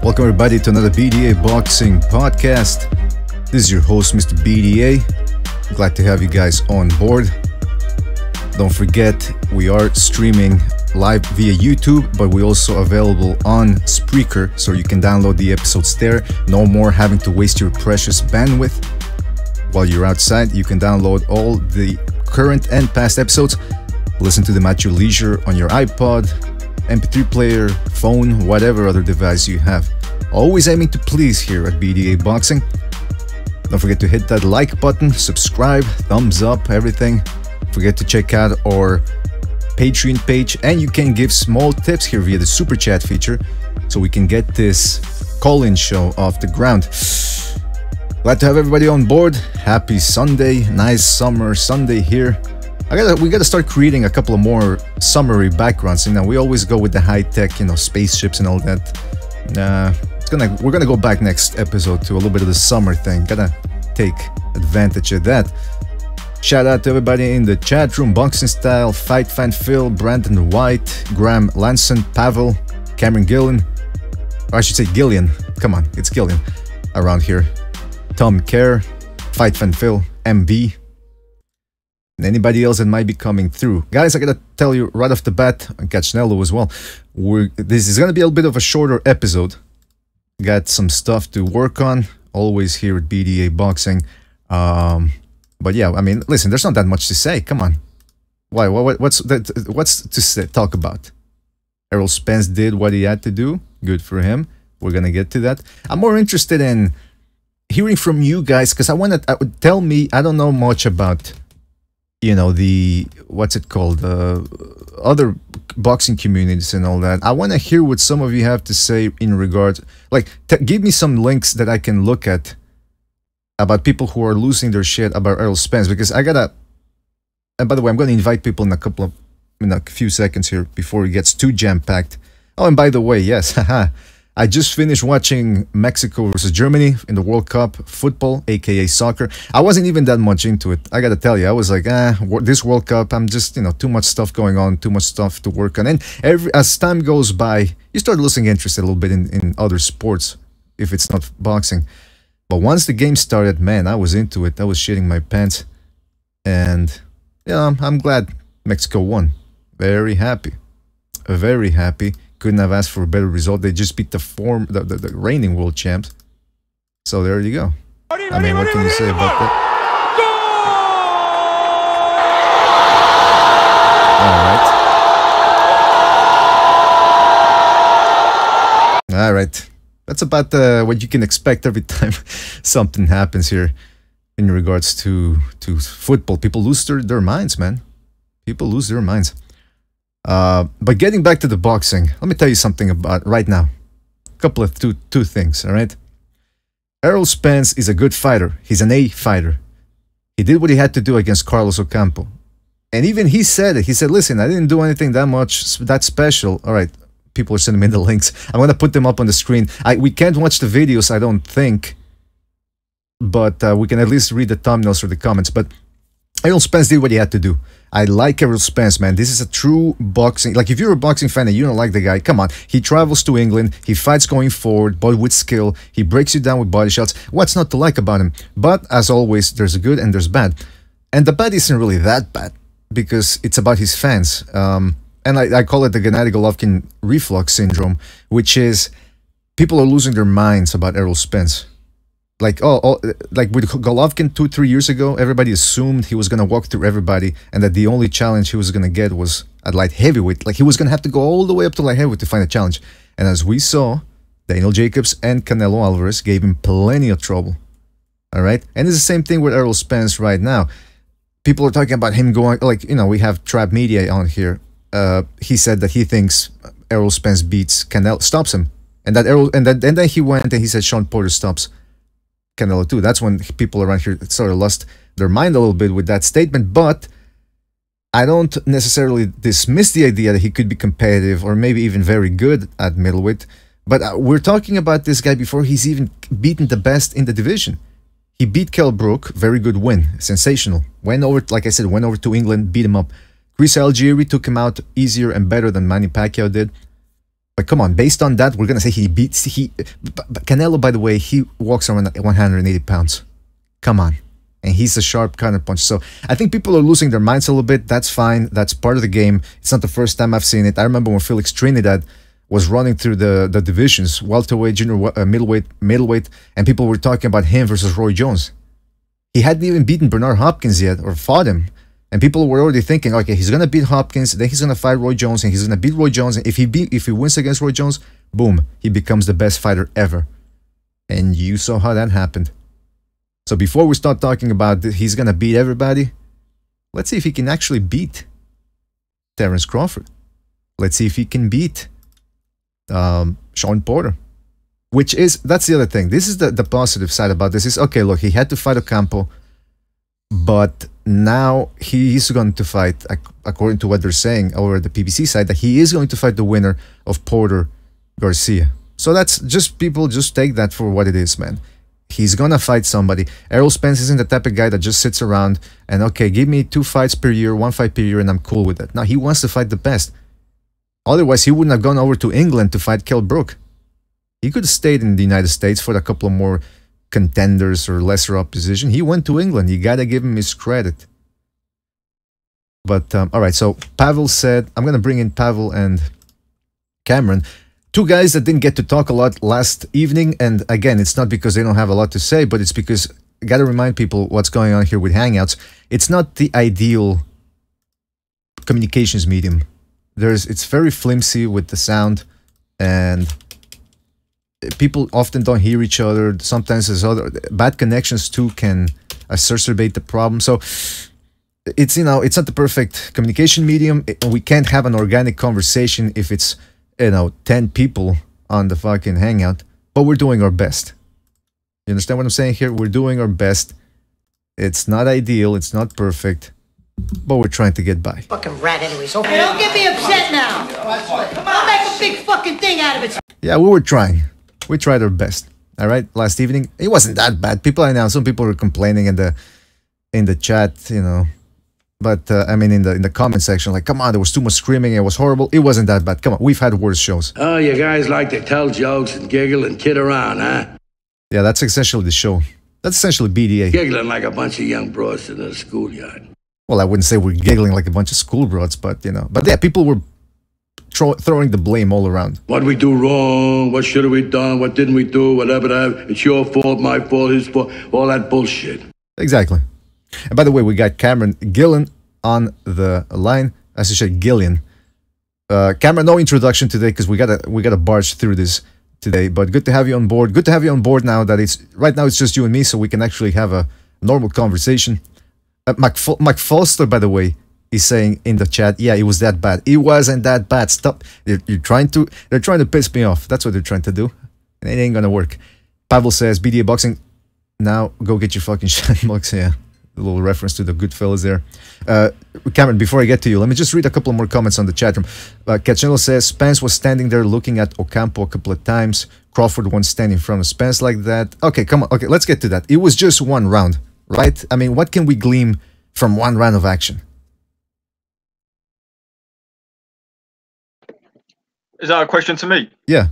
Welcome everybody to another BDA Boxing Podcast. This is your host, Mr. BDA. Glad to have you guys on board. Don't forget, we are streaming live via YouTube, but we're also available on Spreaker, so you can download the episodes there. No more having to waste your precious bandwidth. While you're outside, you can download all the current and past episodes. Listen to them at your leisure on your iPod, MP3 player, phone, whatever other device you have. Always aiming to please here at BDA Boxing. Don't forget to hit that like button, subscribe, thumbs up, everything. Forget to check out our Patreon page, and you can give small tips here via the super chat feature so we can get this call-in show off the ground. Glad to have everybody on board. Happy Sunday, nice summer Sunday here. We gotta start creating a couple of more summary backgrounds. You know, we always go with the high tech, you know, spaceships and all that. We're gonna go back next episode to a little bit of the summer thing. Gotta take advantage of that. Shout out to everybody in the chat room: Boxing Style, Fight Fan Phil, Brandon White, Graham Lanson, Pavel, Cameron Gillon, or I should say Gillian. Come on, it's Gillian around here. Tom Kerr, Fight Fan Phil, MB, and anybody else that might be coming through. Guys, I gotta tell you right off the bat, and Cachnello as well, this is gonna be a bit of a shorter episode. Got some stuff to work on, always here at BDA Boxing. But yeah, I mean, listen, there's not that much to say. Come on. Why? What's to talk about? Errol Spence did what he had to do. Good for him. We're gonna get to that. I'm more interested in hearing from you guys, because tell me. I don't know much about, you know, the what's it called, other boxing communities and all that. I want to hear what some of you have to say in regards, like, give me some links that I can look at about people who are losing their shit about Errol Spence, because I gotta. And by the way, I'm going to invite people in a few seconds here before it gets too jam-packed. Oh, and by the way, yes, haha, I just finished watching Mexico versus Germany in the World Cup football, aka soccer. I wasn't even that much into it. I gotta tell you, I was like, this World Cup, I'm just, you know, too much stuff going on, too much stuff to work on. And as time goes by, you start losing interest a little bit in other sports, if it's not boxing. But once the game started, man, I was into it. I was shitting my pants. And, yeah, I'm glad Mexico won. Very happy. Very happy. Couldn't have asked for a better result. They just beat the reigning world champs. So there you go. I mean, what can you say about that? All right. That's about what you can expect every time something happens here in regards to football. People lose their minds, man. People lose their minds. But getting back to the boxing, let me tell you something about right now. A couple of two things, all right? Errol Spence is a good fighter. He's an A fighter. He did what he had to do against Carlos Ocampo. And even he said it. He said, listen, I didn't do anything that special. All right, people are sending me the links. I'm going to put them up on the screen. We can't watch the videos, I don't think. But we can at least read the thumbnails or the comments. But Errol Spence did what he had to do. I like Errol Spence, man. This is a true boxing. Like, if you're a boxing fan and you don't like the guy, come on. He travels to England. He fights going forward, but with skill. He breaks you down with body shots. What's not to like about him? But, as always, there's good and there's bad. And the bad isn't really that bad, because it's about his fans. And I call it the Gennady Golovkin reflux syndrome, which is people are losing their minds about Errol Spence. Like, like with Golovkin 2-3 years ago, everybody assumed he was going to walk through everybody, and that the only challenge he was going to get was at light heavyweight. Like, he was going to have to go all the way up to light heavyweight to find a challenge. And as we saw, Daniel Jacobs and Canelo Alvarez gave him plenty of trouble. All right? And it's the same thing with Errol Spence right now. People are talking about him going, like, you know, we have Trap Media on here. He said that he thinks Errol Spence beats Canelo, stops him. And that then he went and he said Sean Porter stops Canelo too. That's when people around here sort of lost their mind a little bit with that statement. But I don't necessarily dismiss the idea that he could be competitive or maybe even very good at middleweight. But we're talking about this guy before he's even beaten the best in the division. He beat Kell Brook, very good win, sensational. Went over, like I said, went over to England, beat him up. Chris Algieri took him out easier and better than Manny Pacquiao did. But come on, based on that, we're gonna say he beats Canelo. By the way, he walks around at 180 pounds. Come on, and he's a sharp counter punch. So I think people are losing their minds a little bit. That's fine. That's part of the game. It's not the first time I've seen it. I remember when Felix Trinidad was running through the divisions, welterweight, junior, middleweight, and people were talking about him versus Roy Jones. He hadn't even beaten Bernard Hopkins yet, or fought him. And people were already thinking, okay, he's gonna beat Hopkins, then he's gonna fight Roy Jones, and he's gonna beat Roy Jones. And if he wins against Roy Jones, boom, he becomes the best fighter ever. And you saw how that happened. So before we start talking about he's gonna beat everybody, let's see if he can actually beat Terence Crawford. Let's see if he can beat Shawn Porter. That's the other thing. This is the positive side about this is, okay, look, he had to fight Ocampo, but now he's going to fight, according to what they're saying over the PBC side, that he is going to fight the winner of Porter Garcia. So that's just, people just take that for what it is, man. He's gonna fight somebody. Errol Spence isn't the type of guy that just sits around and, okay, give me 2 fights per year, 1 fight per year, and I'm cool with it. Now, he wants to fight the best. Otherwise, he wouldn't have gone over to England to fight Kell Brook. He could have stayed in the United States for a couple of more contenders or lesser opposition. He went to England. You gotta give him his credit. But all right, so Pavel said, I'm gonna bring in Pavel and Cameron, 2 guys that didn't get to talk a lot last evening. And again, it's not because they don't have a lot to say, but it's because I gotta remind people what's going on here with Hangouts. It's not the ideal communications medium. It's very flimsy with the sound, and people often don't hear each other. Sometimes there's other bad connections too can exacerbate the problem. So it's, you know, it's not the perfect communication medium. We can't have an organic conversation if it's, you know, 10 people on the fucking Hangout, but we're doing our best. You understand what I'm saying here? We're doing our best. It's not ideal, it's not perfect, but we're trying to get by. Fucking rat anyways. Okay, hey, don't get me upset now. I'll make a big fucking thing out of it. Yeah, we were trying. We tried our best. All right, last evening it wasn't that bad. People, I know some people were complaining in the chat, you know, but I mean in the comment section, like, come on, there was too much screaming. It was horrible. It wasn't that bad. Come on, we've had worse shows. Oh, you guys like to tell jokes and giggle and kid around, huh? Yeah, that's essentially the show. That's essentially BDA. Giggling like a bunch of young bros in a schoolyard. Well, I wouldn't say we're giggling like a bunch of schoolbroads, but you know, but yeah, people were throwing the blame all around. What did we do wrong? What should have we done? What didn't we do? Whatever that. It's your fault, my fault, his fault. All that bullshit. Exactly. And by the way, we got Cameron Gillon on the line. As I said, Gillon. Cameron, no introduction today because we gotta barge through this today. But good to have you on board. Good to have you on board now that right now it's just you and me, so we can actually have a normal conversation. Mike Foster, by the way, is saying in the chat, yeah, it was that bad. It wasn't that bad. Stop. They're trying to piss me off. That's what they're trying to do. And it ain't gonna work. Pavel says, BDA Boxing, now go get your fucking shine box. Yeah, a little reference to the Goodfellas there. Cameron, before I get to you, let me just read a couple more comments on the chat room. Cachello says, Spence was standing there looking at Ocampo a couple of times. Crawford won't stand in front of Spence like that. Okay, come on. Okay, let's get to that. It was just one round, right? I mean, what can we glean from one round of action? Is that a question to me? Yeah.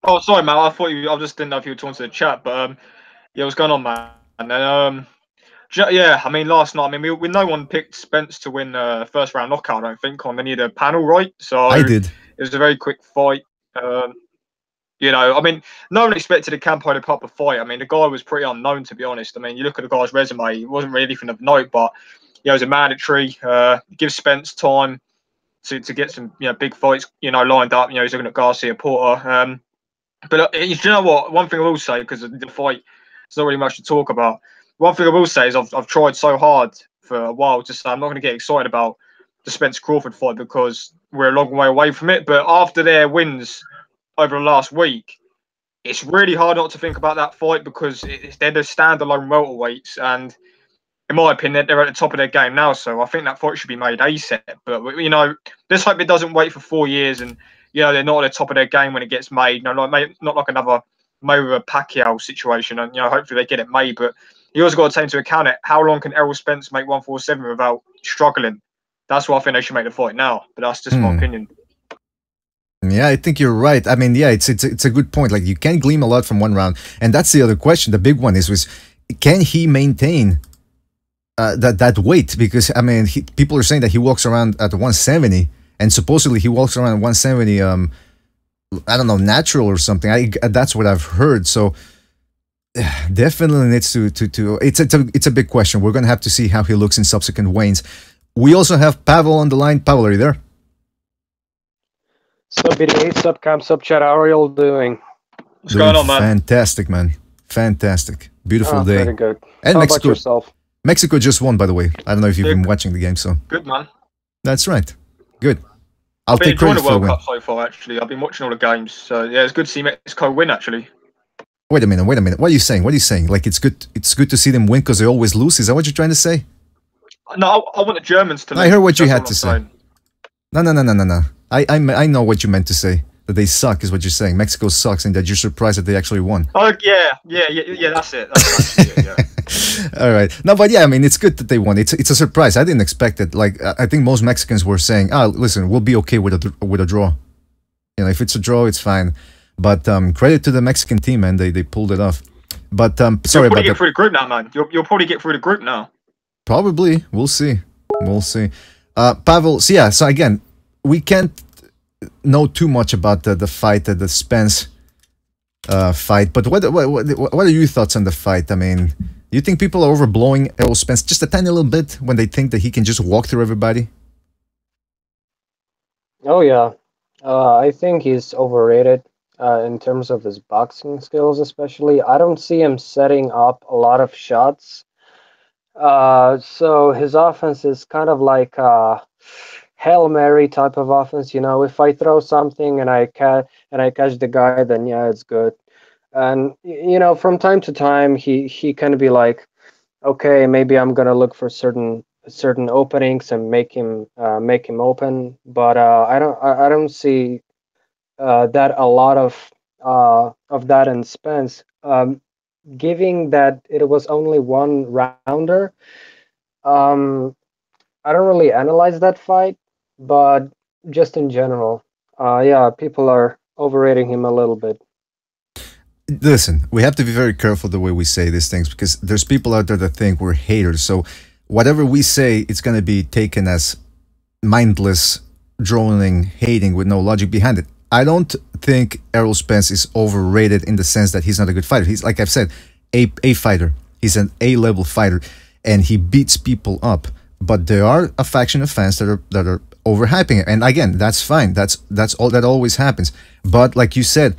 Oh, sorry, man. I just didn't know if you were talking to the chat, but yeah, what's going on, man? And then, yeah, I mean, last night, I mean, we no one picked Spence to win first round knockout, I don't think, on any of the panel, right? So I did. It was a very quick fight. You know, I mean, no one expected Ocampo to put up a fight. I mean, the guy was pretty unknown, to be honest. I mean, you look at the guy's resume, he wasn't really anything of note, but yeah, it was a mandatory. Give Spence time to get some, you know, big fights, you know, lined up. You know, he's looking at Garcia Porter. But you know what? One thing I will say, because the fight, there's not really much to talk about. One thing I will say is I've tried so hard for a while to say I'm not going to get excited about the Spence Crawford fight because we're a long way away from it. But after their wins over the last week, it's really hard not to think about that fight because they're the standalone welterweights, and in my opinion, they're at the top of their game now. So I think that fight should be made ASAP. But you know, let's hope it doesn't wait for 4 years, and you know they're not at the top of their game when it gets made. No, like not like another Mayweather Pacquiao situation, and you know hopefully they get it made. But you also got to take into account how long can Errol Spence make 147 without struggling. That's why I think they should make the fight now. But that's just my opinion. Yeah, Yeah, I think you're right. I mean, yeah, it's a good point. Like, you can glean a lot from one round, and that's the other question. The big one was can he maintain that weight? Because I mean, people are saying that he walks around at 170, and supposedly he walks around at 170. I don't know, natural or something. That's what I've heard. So definitely needs to. It's a big question. We're gonna have to see how he looks in subsequent weigh-ins. We also have Pavel on the line. Pavel, are you there? Sub BDA, sub camp, sub chat. How are you all doing? What's going on, man? Fantastic, man. Fantastic. Beautiful day. Very good. And How Mexico, about yourself? Mexico just won, by the way. I don't know if you've been watching the game, so. Good, man. That's right. Good. I've been take enjoying credit the for the World win. Cup so far, actually. I've been watching all the games. So, yeah, it's good to see Mexico win, actually. Wait a minute. What are you saying? What are you saying? Like, it's good to see them win because they always lose? Is that what you're trying to say? No, I want the Germans to lose. I heard what you had to say. No. I know what you meant to say. That they suck is what you're saying. Mexico sucks and that you're surprised that they actually won. Oh, yeah, that's it. That's actually it, yeah. All right. No, but yeah, I mean, it's good that they won. It's a surprise. I didn't expect it. Like, I think most Mexicans were saying, listen, we'll be okay with a draw. You know, if it's a draw, it's fine. But credit to the Mexican team, man. They pulled it off. But sorry about that. You'll probably get through the group now, man. You'll probably get through the group now. Probably. We'll see. We'll see. Pavel, so yeah, so again, we can't know too much about the fight, the Spence fight, but what are your thoughts on the fight? I mean, do you think people are overblowing Errol Spence just a tiny little bit when they think that he can just walk through everybody? Oh, yeah. I think he's overrated in terms of his boxing skills, especially. I don't see him setting up a lot of shots. So his offense is kind of like Hail Mary type of offense, you know. If I throw something and I catch the guy, then yeah, it's good. And you know, from time to time, he kind of be like, okay, maybe I'm gonna look for certain openings and make him open. But I don't see that a lot of that in Spence. Given that it was only one rounder, I don't really analyze that fight. But just in general, yeah, people are overrating him a little bit. Listen, we have to be very careful the way we say these things because there's people out there that think we're haters. So whatever we say, it's going to be taken as mindless, droning, hating with no logic behind it. I don't think Errol Spence is overrated in the sense that he's not a good fighter. He's, like I've said, a fighter. He's an A-level fighter, and he beats people up. But there are a faction of fans that are overhyping it, and again, that's fine. That's all. That always happens. But like you said,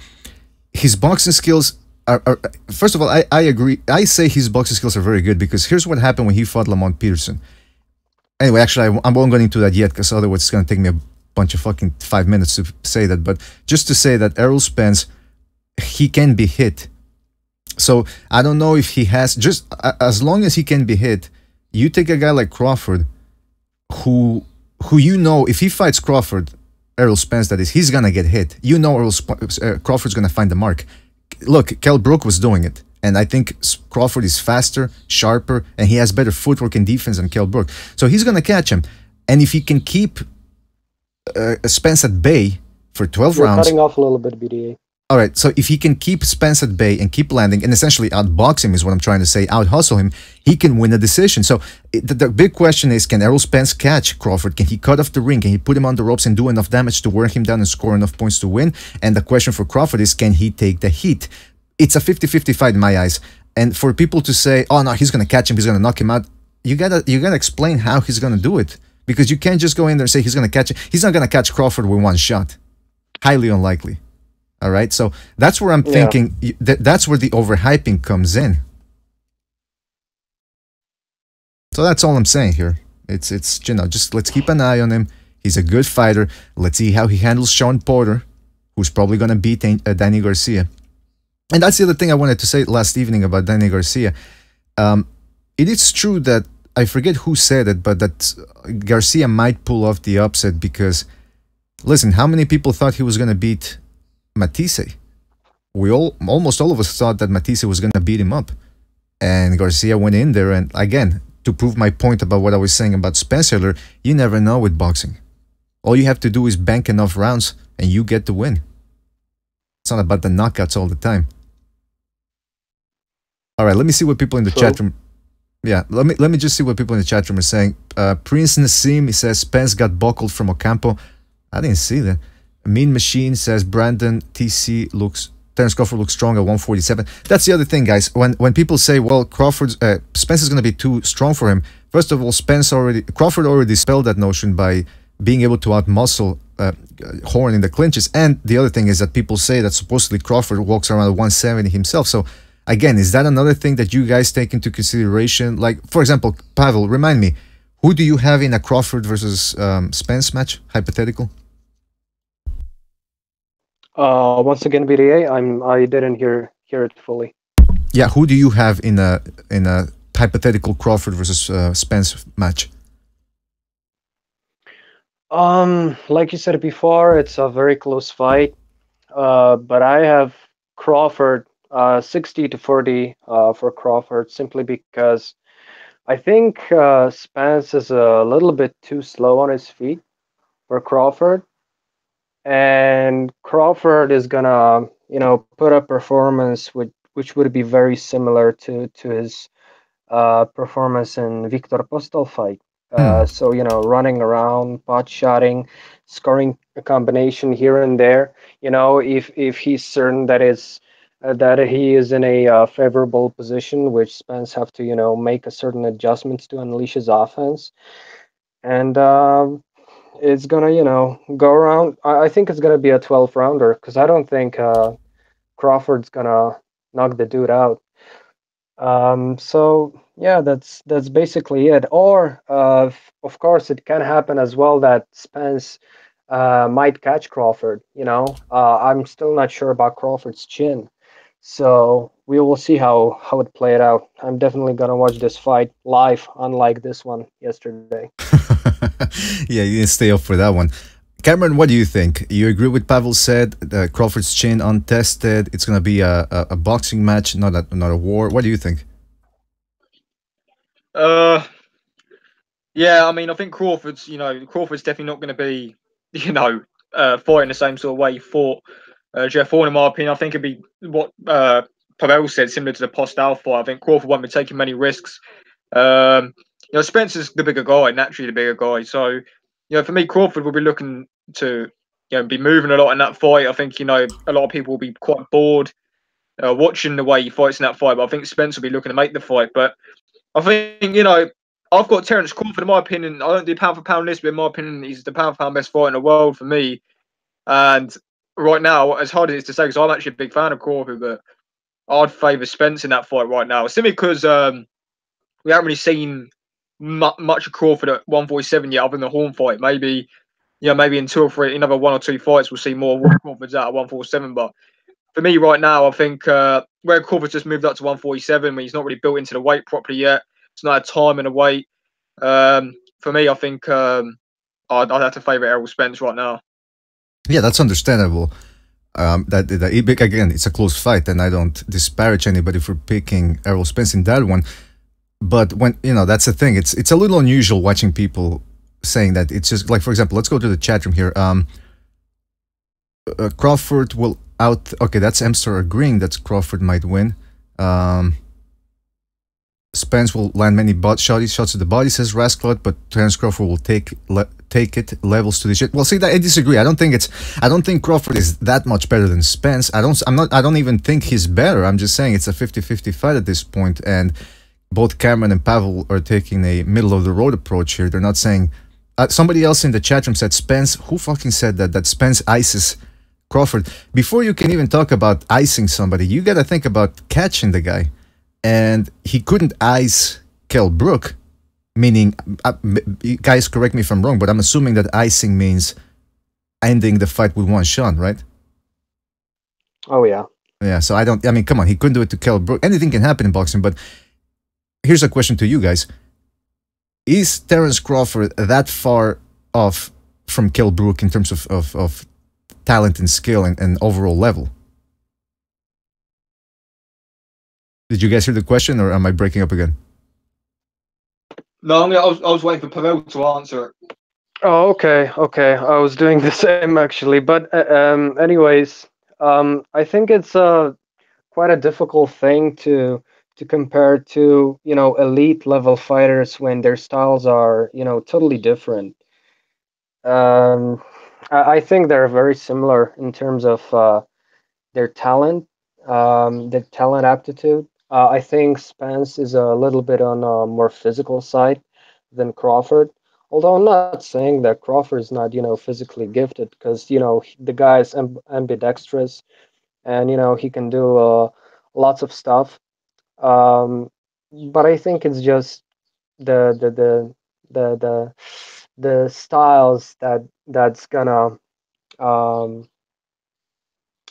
his boxing skills are first of all, I agree. I say his boxing skills are very good because here's what happened when he fought Lamont Peterson. Anyway, actually, I won't go into that yet because otherwise it's going to take me a bunch of fucking 5 minutes to say that. But just to say that Errol Spence, he can be hit. So I don't know if he has, just as long as he can be hit. You take a guy like Crawford, who you know, if he fights Crawford, Errol Spence, that is, he's gonna get hit. You know, Crawford's gonna find the mark. Look, Kell Brook was doing it, and I think Crawford is faster, sharper, and he has better footwork and defense than Kell Brook. So he's gonna catch him, and if he can keep Spence at bay for 12 You're rounds, cutting off a little bit, BDA. all right, so if he can keep Spence at bay and keep landing and essentially outbox him is what I'm trying to say, out-hustle him, he can win a decision. So the big question is, can Errol Spence catch Crawford? Can he cut off the ring? Can he put him on the ropes and do enough damage to wear him down and score enough points to win? And the question for Crawford is, can he take the heat? It's a 50-50 fight in my eyes. And for people to say, oh no, he's going to catch him, he's going to knock him out, you gotta explain how he's going to do it. Because you can't just go in there and say he's going to catch him. He's not going to catch Crawford with one shot. Highly unlikely. All right, so that's where I'm thinking, that's where the overhyping comes in. So that's all I'm saying here. It's you know, just let's keep an eye on him. He's a good fighter. Let's see how he handles Sean Porter, who's probably going to beat Danny Garcia. And that's the other thing I wanted to say last evening about Danny Garcia. It is true that, I forget who said it, but that Garcia might pull off the upset because, listen, how many people thought he was going to beat Matias? Almost all of us thought that Matias was going to beat him up. And Garcia went in there, and again, to prove my point about what I was saying about Spence earlier, you never know with boxing. All you have to do is bank enough rounds and you get the win. It's not about the knockouts all the time. All right, let me see what people in the chat room. Yeah, let me just see what people in the chat room are saying. Prince Nassim, he says Spence got buckled from Ocampo. I didn't see that. Mean Machine says Brandon TC looks. Terence Crawford looks strong at 147. That's the other thing, guys. When people say, well, Spence is going to be too strong for him. First of all, Crawford already dispelled that notion by being able to outmuscle Horn in the clinches. And the other thing is that people say that supposedly Crawford walks around at 170 himself. So again, is that another thing that you guys take into consideration? Like, for example, Pavel, remind me, who do you have in a Crawford versus Spence match, hypothetical? Once again, BDA, I didn't hear it fully. Yeah, who do you have in a hypothetical Crawford versus Spence match? Like you said before, it's a very close fight. But I have Crawford 60-40 for Crawford, simply because I think Spence is a little bit too slow on his feet for Crawford, and Crawford is gonna, put a performance which would be very similar to his performance in Victor Postol fight. So, running around, pot shotting, scoring a combination here and there. If he's certain that he is in a favorable position, which Spence have to, make a certain adjustments to unleash his offense. And it's gonna, go around. I think it's gonna be a 12 rounder, because I don't think Crawford's gonna knock the dude out. So yeah, that's basically it. Or of course, it can happen as well that Spence might catch Crawford. I'm still not sure about Crawford's chin, so we will see how it played out. I'm definitely gonna watch this fight live, unlike this one yesterday. Yeah, you didn't stay up for that one. Cameron, what do you think? You agree with Pavel said, Crawford's chin untested. It's going to be a boxing match, not a war. What do you think? Yeah, I mean, I think Crawford's definitely not going to be, fighting the same sort of way he fought Jeff Horn, in my opinion. I think it'd be what Pavel said, similar to the Postol fight. I think Crawford won't be taking many risks. Spencer's the bigger guy, naturally the bigger guy. So, for me, Crawford will be looking to, be moving a lot in that fight. I think, a lot of people will be quite bored watching the way he fights in that fight. But I think Spence will be looking to make the fight. But I think, I've got Terence Crawford, in my opinion. I don't do pound for pound list, but in my opinion, he's the pound for pound best fighter in the world for me. And right now, as hard as it is to say, because I'm actually a big fan of Crawford, but I'd favour Spence in that fight right now. Simply because we haven't really seen much of Crawford at 147 yet, other than the Horn fight. Maybe in 2 or 3, another 1 or 2 fights, we'll see more of Crawford's out at 147. But for me right now, I think where Crawford's just moved up to 147, when he's not really built into the weight properly yet, it's not a time in the weight. For me, I think I'd have to favour Errol Spence right now. Yeah, that's understandable. Again, it's a close fight, and I don't disparage anybody for picking Errol Spence in that one. But when that's the thing. It's a little unusual watching people saying that. It's just like, for example, let's go to the chat room here. Crawford will out. Okay, that's Emster agreeing that Crawford might win. Spence will land many shots to the body, says Rasclot, but Terence Crawford will take it levels to the shit. Well, see, that I disagree. I don't think Crawford is that much better than Spence. I don't even think he's better. I'm just saying it's a 50-50 fight at this point, and both Cameron and Pavel are taking a middle of the road approach here. They're not saying somebody else in the chat room said Spence. Who fucking said that Spence ices Crawford? Before you can even talk about icing somebody, you got to think about catching the guy. And he couldn't ice Kell Brook, meaning, guys, correct me if I'm wrong, but I'm assuming that icing means ending the fight with one shot, right? Oh, yeah. Yeah, so I mean, come on, he couldn't do it to Kell Brook. Anything can happen in boxing, but here's a question to you guys. Is Terence Crawford that far off from Kell Brook in terms of talent and skill and overall level? Did you guys hear the question, or am I breaking up again? No, I was waiting for Pavel to answer it. Oh, okay, okay. I was doing the same actually, but anyways, I think it's quite a difficult thing to compare to, you know, elite level fighters when their styles are, you know, totally different. Um, I think they're very similar in terms of their talent, their talent aptitude. I think Spence is a little bit on a more physical side than Crawford. Although I'm not saying that Crawford is not, you know, physically gifted, because, you know, the guy is ambidextrous, and, you know, he can do lots of stuff. Um, but I think it's just the the the the the, the styles that's gonna um,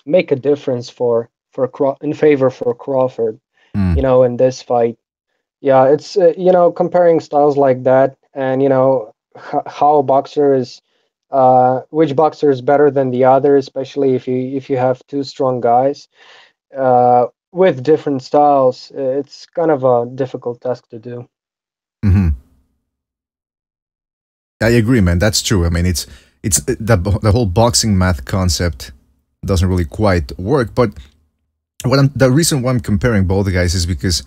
make a difference in favor for Crawford. You Mm. know, in this fight. Yeah, it's you know, comparing styles like that, and, you know, how a boxer is, which boxer is better than the other, especially if you have two strong guys with different styles. It's kind of a difficult task to do. Hmm. I agree, man. That's true. I mean, it's the whole boxing math concept doesn't really quite work. But the reason why I'm comparing both the guys is because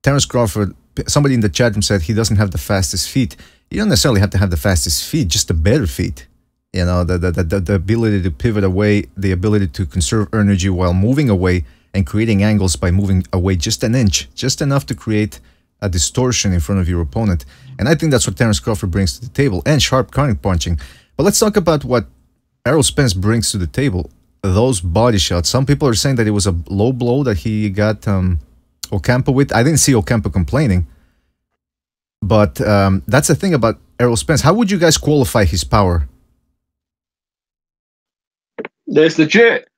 Terence Crawford, somebody in the chat room said he doesn't have the fastest feet. You don't necessarily have to have the fastest feet, just the better feet. You know, the ability to pivot away, the ability to conserve energy while moving away and creating angles by moving away just an inch, just enough to create a distortion in front of your opponent. And I think that's what Terence Crawford brings to the table, and sharp counter punching. But let's talk about what Errol Spence brings to the table. Those body shots. Some people are saying that it was a low blow that he got Ocampo with. I didn't see Ocampo complaining. But that's the thing about Errol Spence. How would you guys qualify his power? It's legit.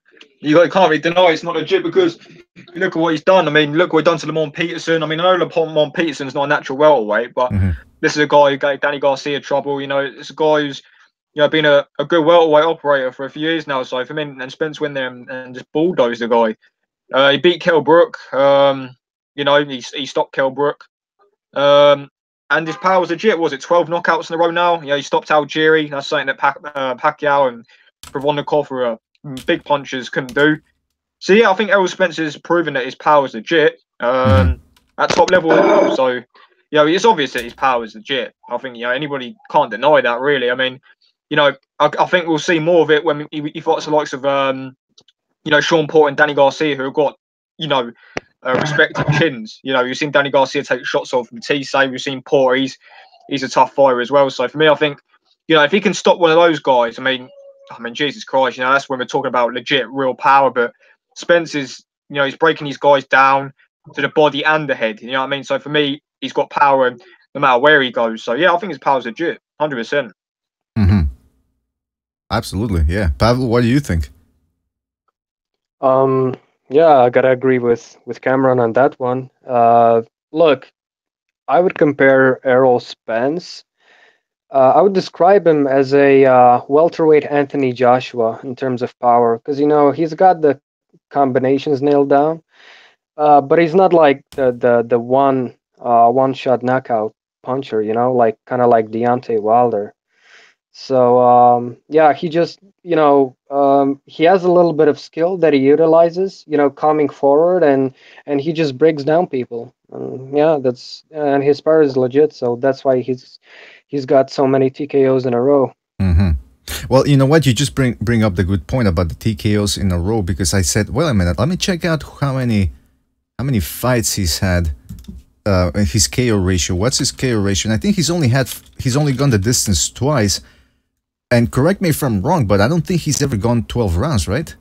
You can't really deny it's not legit, because you look at what he's done. I mean, look what he's done to Lamont Peterson. I mean, I know Lamont Peterson's not a natural welterweight, but this is a guy who gave Danny Garcia trouble. You know, it's a guy who's, you know, been a good welterweight operator for a few years now. So for me, and Spence went there and just bulldozed the guy. He beat Kell Brook. You know, he stopped Kell Brook. And his power was legit. Was it 12 knockouts in a row now? You know, he stopped Algieri. That's something that Pacquiao and Provodnikov were big punchers couldn't do. So yeah, I think Errol Spence has proven that his power is legit at top level as well. So, you know, it's obvious that his power is legit. I think, you know, anybody can't deny that, really. I mean, you know, I think we'll see more of it when he fights the likes of you know, Sean Porter and Danny Garcia, who have got, you know, respective chins. You know, you've seen Danny Garcia take shots off from T-Say. We've seen Porter. He's a tough fighter as well. So for me, I think, you know, if he can stop one of those guys, I mean, Jesus Christ, you know, that's when we're talking about legit, real power. But Spence is, you know, he's breaking these guys down to the body and the head. You know what I mean? So for me, he's got power no matter where he goes. So yeah, I think his power's legit, 100%. Absolutely, yeah. Pavel, what do you think? Yeah, I gotta agree with Cameron on that one. Look, I would compare Errol Spence. I would describe him as a welterweight Anthony Joshua in terms of power, because, you know, he's got the combinations nailed down, but he's not like the one shot knockout puncher, you know, like kind of like Deontay Wilder. So yeah, he just, you know, he has a little bit of skill that he utilizes, you know, coming forward, and he just breaks down people. Yeah, and his power is legit, so that's why he's got so many TKOs in a row. Well, you know what? You just bring up the good point about the TKOs in a row, because I said, well, a minute, let me check out how many fights he's had. His KO ratio. What's his KO ratio? And I think he's only gone the distance twice. And correct me if I'm wrong, but I don't think he's ever gone 12 rounds, right?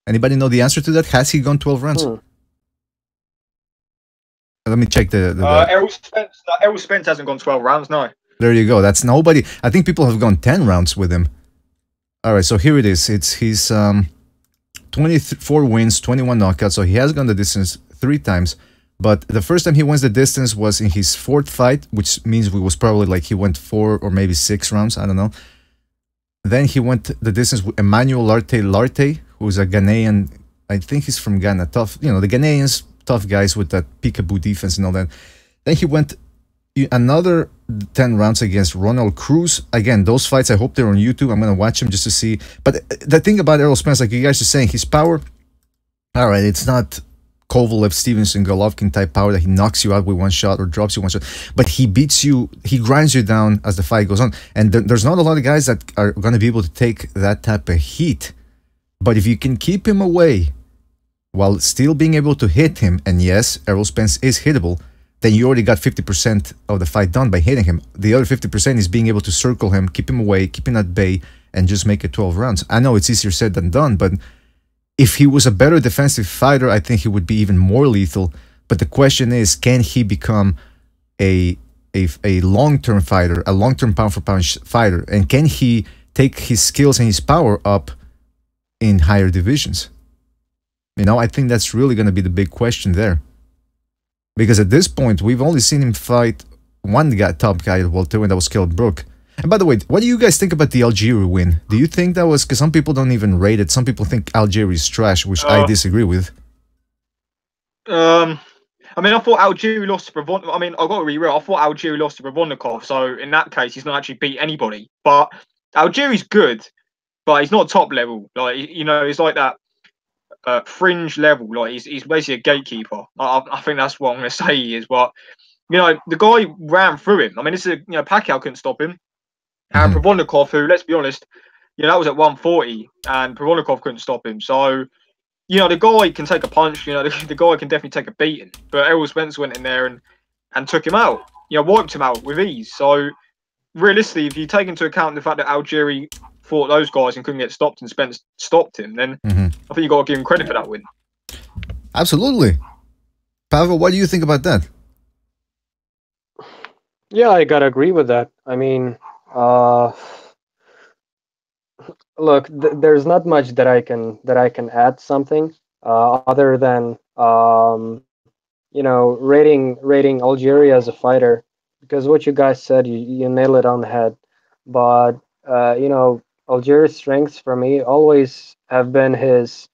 Anybody know the answer to that? Has he gone 12 rounds? Let me check the Errol Spence hasn't gone 12 rounds, no. There you go. That's nobody. I think people have gone 10 rounds with him. All right, so here it is. It's his 24 wins, 21 knockouts. So he has gone the distance 3 times. But the first time he wins the distance was in his 4th fight, which means it was probably like he went 4 or maybe 6 rounds. I don't know. Then he went the distance with Emmanuel Larte, who's a Ghanaian. I think he's from Ghana. Tough, you know, the Ghanaians, tough guys with that peekaboo defense and all that. Then he went another 10 rounds against Ronald Cruz. Again, those fights, I hope they're on YouTube. I'm going to watch them just to see. But the thing about Errol Spence, like you guys are saying, his power, all right, it's not Kovalev, Stevenson, Golovkin type power that he knocks you out with one shot or drops you one shot, but he beats you, he grinds you down as the fight goes on. And there's not a lot of guys that are going to be able to take that type of heat. But if you can keep him away while still being able to hit him, and yes, Errol Spence is hittable, then you already got 50% of the fight done by hitting him. The other 50% is being able to circle him, keep him away, keep him at bay, and just make it 12 rounds. I know it's easier said than done, but if he was a better defensive fighter, I think he would be even more lethal. But the question is, can he become a long-term fighter, a long-term pound-for-pound fighter? And can he take his skills and his power up in higher divisions? You know, I think that's really going to be the big question there. Because at this point, we've only seen him fight one guy, top guy at welterweight, that was Kell Brook. And by the way, what do you guys think about the Algieri win? Do you think that was... Because some people don't even rate it. Some people think Algieri is trash, which I disagree with. I mean, I thought Algieri lost to Provodnikov. I mean, I've got to be real. I thought Algieri lost to Provodnikov. So in that case, he's not actually beat anybody. But Algieri's good, but he's not top level. Like, you know, he's like that fringe level. Like, he's basically a gatekeeper. I think that's what I'm going to say he is. But, you know, the guy ran through him. I mean, this is, you know, Pacquiao couldn't stop him. And Provodnikov, who, let's be honest, you know, that was at 140, and Provodnikov couldn't stop him. So, you know, the guy can take a punch. You know, the guy can definitely take a beating. But Errol Spence went in there and took him out. You know, wiped him out with ease. So, realistically, if you take into account the fact that Algieri fought those guys and couldn't get stopped, and Spence stopped him, then I think you got to give him credit for that win. Absolutely, Pavel. What do you think about that? Yeah, I gotta agree with that. I mean, look, there's not much that I can add something other than you know, rating Algieri as a fighter, because what you guys said, you nail it on the head. But you know, Algieri's strengths for me always have been his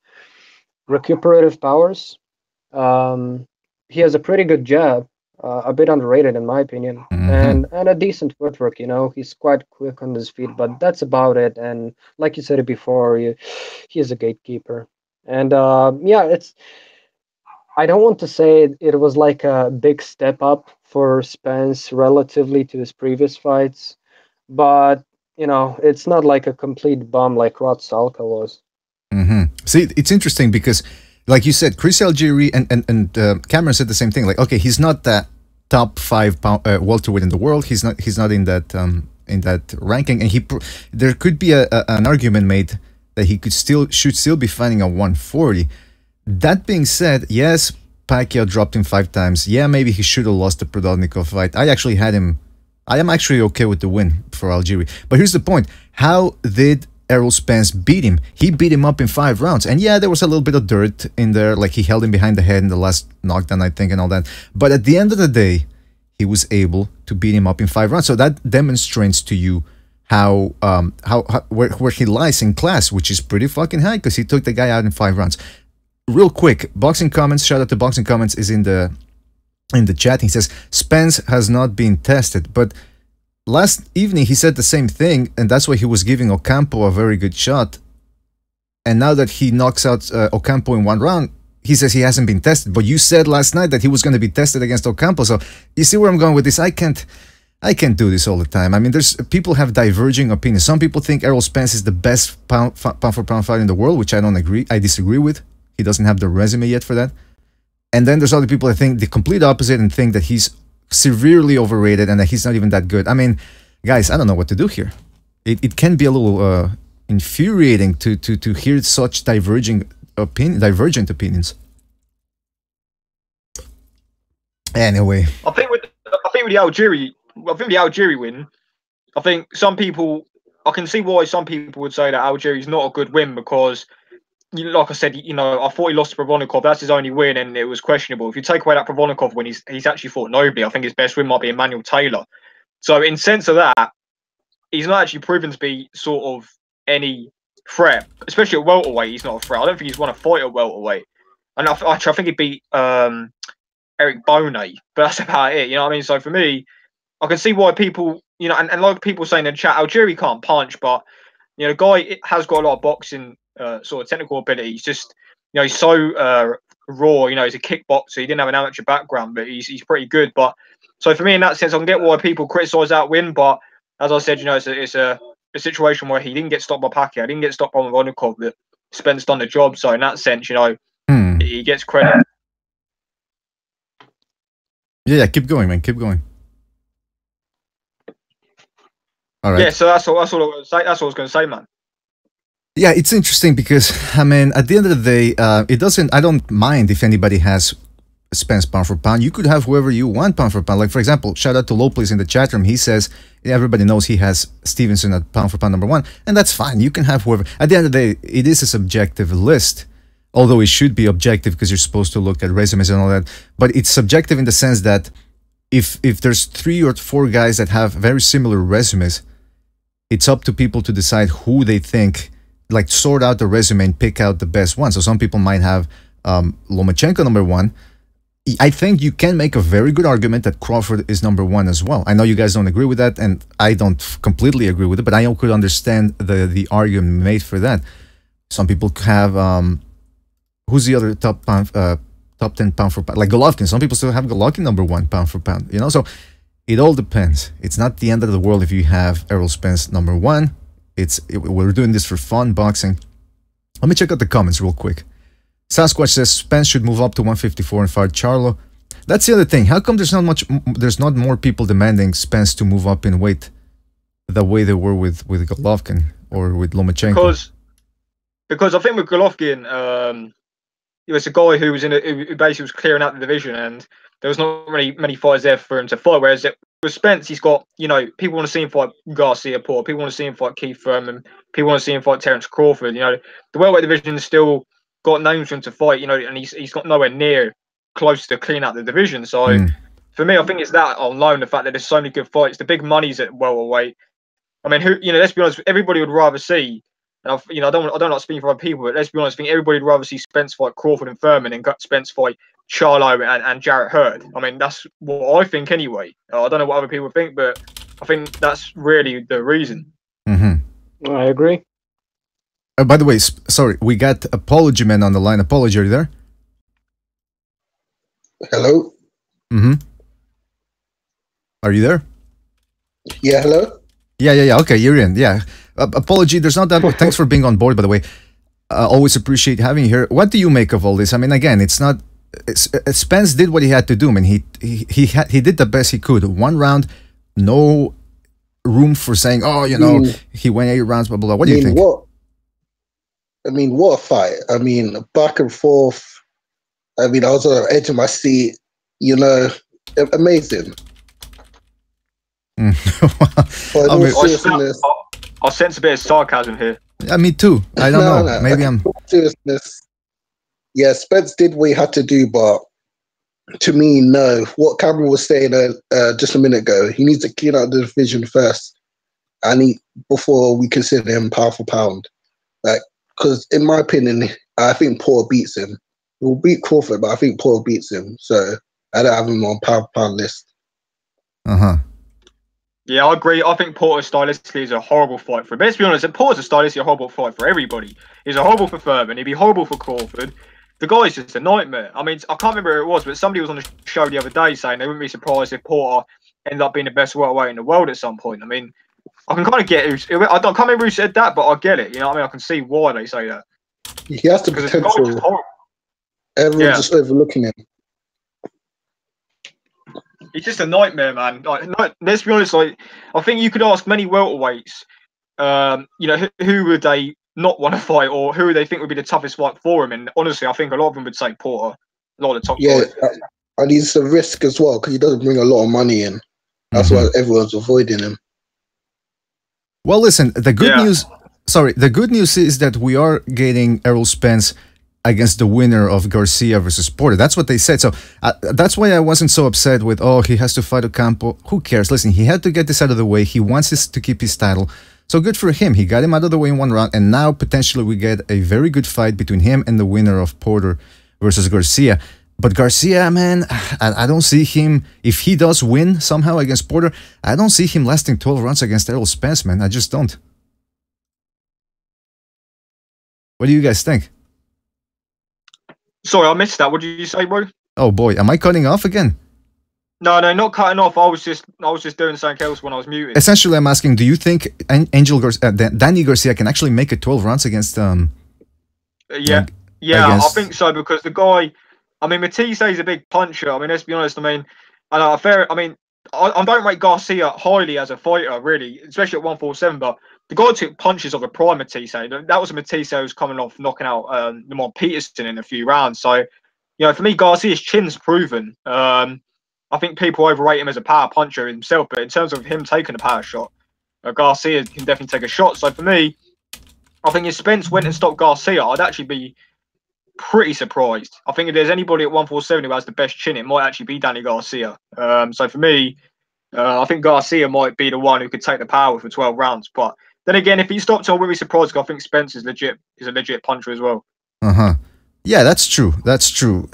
recuperative powers. He has a pretty good jab. A bit underrated in my opinion, and a decent footwork. You know, he's quite quick on his feet, but that's about it. And like you said it before, he is a gatekeeper. And yeah, I don't want to say it was like a big step up for Spence relatively to his previous fights, but you know, it's not like a complete bum like Rod Salka was. See, it's interesting because, like you said, Chris Algieri and Cameron said the same thing. Like, okay, he's not that top 5 welterweight in the world. He's not in that ranking, and there could be an argument made that he should still be fighting at 140. That being said, yes, Pacquiao dropped him 5 times. Yeah, maybe he should have lost the Provodnikov fight. I actually had him. I am actually okay with the win for Algieri. But here's the point: how did Errol Spence beat him? He beat him up in 5 rounds. And yeah, there was a little bit of dirt in there, like he held him behind the head in the last knockdown, I think, and all that. But at the end of the day, he was able to beat him up in 5 rounds. So that demonstrates to you how where he lies in class, which is pretty fucking high, because he took the guy out in 5 rounds. Real quick, Boxing Comments, shout out to Boxing Comments, is in the chat. He says, Spence has not been tested, but last evening he said the same thing, and that's why he was giving Ocampo a very good shot. And now that he knocks out Ocampo in 1 round, he says he hasn't been tested. But you said last night that he was going to be tested against Ocampo. So you see where I'm going with this? I can't do this all the time. I mean, people have diverging opinions. Some people think Errol Spence is the best pound for pound fighter in the world, which I disagree with. He doesn't have the resume yet for that. And then there's other people that think the complete opposite and think that he's severely overrated and that he's not even that good. I mean, guys, I don't know what to do here. It can be a little infuriating to hear such divergent opinions. Anyway, I think with the Algieri win, I think I can see why some people would say that Algieri's not a good win, because, like I said, you know, I thought he lost to Provodnikov. That's his only win, and it was questionable. If you take away that Provodnikov win, he's actually fought nobody. I think his best win might be Emmanuel Taylor. So in sense of that, he's not actually proven to be sort of any threat, especially at welterweight. He's not a threat. I don't think he's won a fight at welterweight, and I think he beat Eric Boney, but that's about it. You know what I mean? So for me, I can see why people, you know, and like people saying in the chat, Algieri can't punch, but you know, the guy has got a lot of boxing sort of technical ability. He's just, you know, he's so raw. You know, he's a kickboxer. He didn't have an amateur background, but he's pretty good. But so for me, in that sense, I can get why people criticise that win. But as I said, you know, it's a situation where he didn't get stopped by Pacquiao, didn't get stopped by Vonikov, but Spence done the job. So in that sense, you know, he gets credit. Yeah, keep going, man. Keep going. All right. Yeah, so that's all I was going to say. That's all I was going to say, man. Yeah, it's interesting because, I mean, at the end of the day, I don't mind if anybody has Spence pound for pound. You could have whoever you want pound for pound. Like, for example, shout out to Lopez in the chat room. He says, everybody knows he has Stevenson at pound for pound #1, and that's fine. You can have whoever. At the end of the day, it is a subjective list, although it should be objective because you're supposed to look at resumes and all that. But it's subjective in the sense that if there's 3 or 4 guys that have very similar resumes, it's up to people to decide who they think, like sort out the resume and pick out the best one. So some people might have Lomachenko #1. I think you can make a very good argument that Crawford is #1 as well. I know you guys don't agree with that, and I don't completely agree with it, but I could understand the argument made for that. Some people have who's the other top 10 pound for pound, like Golovkin. Some people still have Golovkin #1 pound for pound. You know, so it all depends. It's not the end of the world if you have Errol Spence #1. We're doing this for fun boxing. Let me check out the comments real quick. Sasquatch says Spence should move up to 154 and fight Charlo. That's the other thing. How come there's not more people demanding Spence to move up in weight the way they were with Golovkin or with Lomachenko? Because I think with Golovkin, he was a guy who basically was clearing out the division, and there was not really many fighters there for him to fight. Whereas with Spence, he's got, you know, people want to see him fight Garcia Porter, people want to see him fight Keith Thurman, people want to see him fight Terence Crawford. You know, the welterweight division is still got names for him to fight, you know, and he's got nowhere near close to clean out the division. So for me, I think it's that alone, the fact that there's so many good fights. The big money's at welterweight. I mean, you know, let's be honest, everybody would rather see, and you know, I don't like speaking for other people, but let's be honest, I think everybody would rather see Spence fight Crawford and Thurman and Spence fight Charlo and Jarrett Hurd. I mean, that's what I think anyway. I don't know what other people think, but I think that's really the reason. I agree. By the way, sorry, we got Apology Man on the line. Apology, are you there? Hello? Are you there? Yeah, hello? Yeah. Okay, you're in. Yeah. Apology, there's not that. Thanks for being on board, by the way. Always appreciate having you here. What do you make of all this? I mean, again, it's not. Spence did what he had to do. I mean, he did the best he could. 1 round, no room for saying, oh, you know, he went 8 rounds, blah, blah, blah. What do you think? What a fight. I mean, back and forth. I mean, I was on the edge of my seat, you know, amazing. But I sense a bit of sarcasm here. Yeah, me too. I don't know. No. Maybe I'm... Seriousness. Yeah, Spence did what he had to do, but to me, no. What Cameron was saying just a minute ago, he needs to clean out the division first, and before we consider him pound for pound. Like, because in my opinion, I think Porter beats him. He'll beat Crawford, but I think Porter beats him. So I don't have him on pound for pound list. Yeah, I agree. I think Porter stylistically is a horrible fight for him. Let's be honest, Porter's stylistically a horrible fight for everybody. He's a horrible for Thurman. He'd be horrible for Crawford. The guy's just a nightmare. I mean, I can't remember who it was, but somebody was on the show the other day saying they wouldn't be surprised if Porter ended up being the best welterweight in the world at some point. I mean, I can kind of get I can't remember who said that, but I get it. You know what I mean? I can see why they say that. He has the potential. Everyone's just overlooking him. He's just a nightmare, man. Like, let's be honest. Like, I think you could ask many welterweights, you know, who would they not want to fight, or who they think would be the toughest fight for him. And honestly, I think a lot of them would say Porter. A lot of the top guys. And he's a risk as well because he doesn't bring a lot of money in. That's why everyone's avoiding him. Well, listen, the good news. Sorry, the good news is that we are getting Errol Spence against the winner of Garcia versus Porter. That's what they said. So that's why I wasn't so upset with, oh, he has to fight Ocampo. Who cares? Listen, he had to get this out of the way. He wants to keep his title. So good for him. He got him out of the way in 1 round. And now potentially we get a very good fight between him and the winner of Porter versus Garcia. But Garcia, man, I don't see him. If he does win somehow against Porter, I don't see him lasting 12 rounds against Errol Spence, man. I just don't. What do you guys think? Sorry, I missed that. What did you say, bro? Oh boy, am I cutting off again? No, not cutting off. I was just doing something else when I was muted. Essentially, I'm asking, do you think Danny Garcia can actually make it 12 rounds against Yeah, I think so, because the guy, I mean, Matias is a big puncher. I mean, let's be honest. I mean, I don't rate Garcia highly as a fighter, really, especially at 147. But the guy took punches of a prime Matias. That was a Matias who was coming off knocking out Lamont Peterson in a few rounds. So, you know, for me, Garcia's chin's proven. I think people overrate him as a power puncher himself, but in terms of him taking a power shot, Garcia can definitely take a shot. So for me, I think if Spence went and stopped Garcia, I'd actually be pretty surprised. I think if there's anybody at 147 who has the best chin, it might actually be Danny Garcia. So for me, I think Garcia might be the one who could take the power for 12 rounds. But then again, if he stopped, I wouldn't be surprised, because I think Spence is a legit puncher as well. Yeah, that's true. That's true.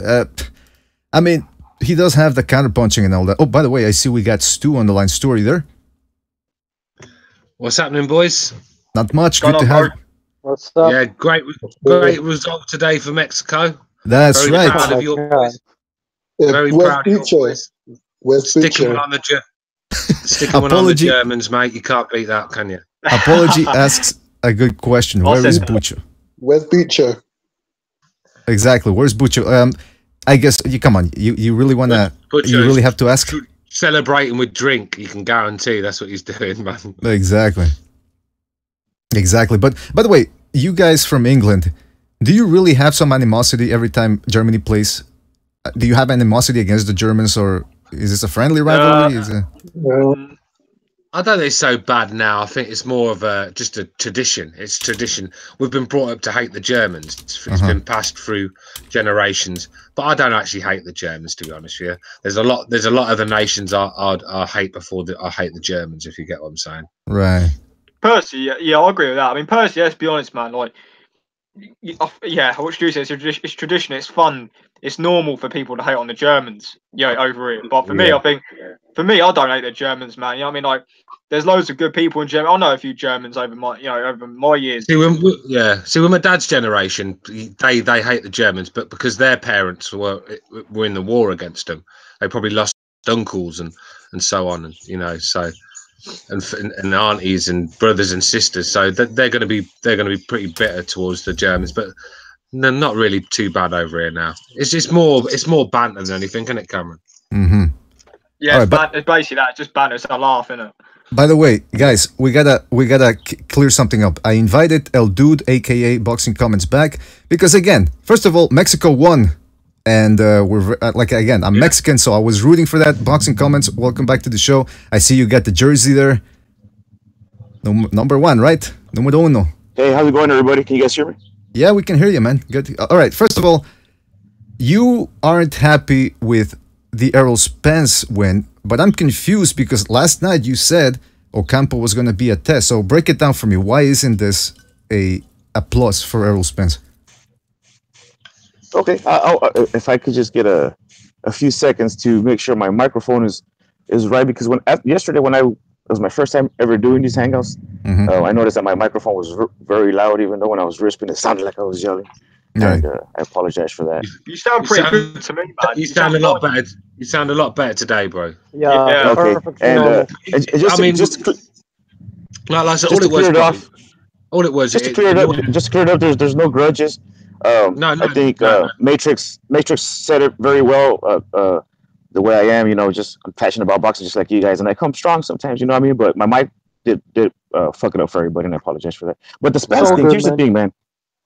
I mean, he does have the counter punching and all that. Oh, by the way, I see we got Stu on the line. Stu, are you there? What's happening, boys? Not much. Good to have. What's up? Yeah, great result today for Mexico. That's Very right. proud of your boys. Yeah, Very proud of your boys. Sticking one on the Germans, mate. You can't beat that, can you? Apology asks a good question. Where is Bucho? Where's Bucho? Exactly. Where's Bucho? I guess come on. You really wanna? You really have to ask. Celebrating with drink, you can guarantee that's what he's doing, man. Exactly. But by the way, you guys from England, do you really have some animosity every time Germany plays? Do you have animosity against the Germans, or is this a friendly rivalry? I don't think it's so bad now. I think it's more of just a tradition. It's tradition. We've been brought up to hate the Germans. It's been passed through generations. But I don't actually hate the Germans, to be honest with you. There's a lot of the nations I hate before I hate the Germans, if you get what I'm saying. Right. Percy, yeah, I agree with that. I mean, Percy, let's be honest, man. Like, yeah, what you say, it's tradition. It's fun. It's normal for people to hate on the Germans, over here. But for me, I think, I don't hate the Germans, man. You know what I mean? Like, there's loads of good people in Germany. I know a few Germans over my years. See, with my dad's generation, they hate the Germans, but because their parents were in the war against them, they probably lost uncles and so on, and aunties and brothers and sisters. So they're going to be pretty bitter towards the Germans, but they're not really too bad over here now. It's more banter than anything, isn't it, Cameron? Yeah, it's basically that. It's just banter. It's a laugh, isn't it? By the way, guys, we gotta clear something up. I invited El Dude, aka Boxing Comments, back because, again, first of all, Mexico won, and I'm Mexican, so I was rooting for that. Boxing Comments, welcome back to the show. I see you got the jersey there. Number one, right? Numero uno. Hey, how's it going, everybody? Can you guys hear me? Yeah, we can hear you, man. Good. All right. First of all, you aren't happy with the Errol Spence win, but I'm confused because last night you said Ocampo was going to be a test. So break it down for me. Why isn't this a plus for Errol Spence? Okay, if I could just get a few seconds to make sure my microphone is right, because yesterday when it was my first time ever doing these hangouts, I noticed that my microphone was very loud, even though when I was risping, it sounded like I was yelling. And I apologize for that. You sound pretty good to me, man. You sound a lot better. You sound a lot better today, bro. Yeah. Okay. And all it was. Just to clear it up. There's no grudges. I think Matrix said it very well. The way I am, just I'm passionate about boxing, just like you guys, and I come strong sometimes. You know what I mean? But my mic did fuck it up for everybody, and I apologize for that. But the Spence thing, here's the thing, man.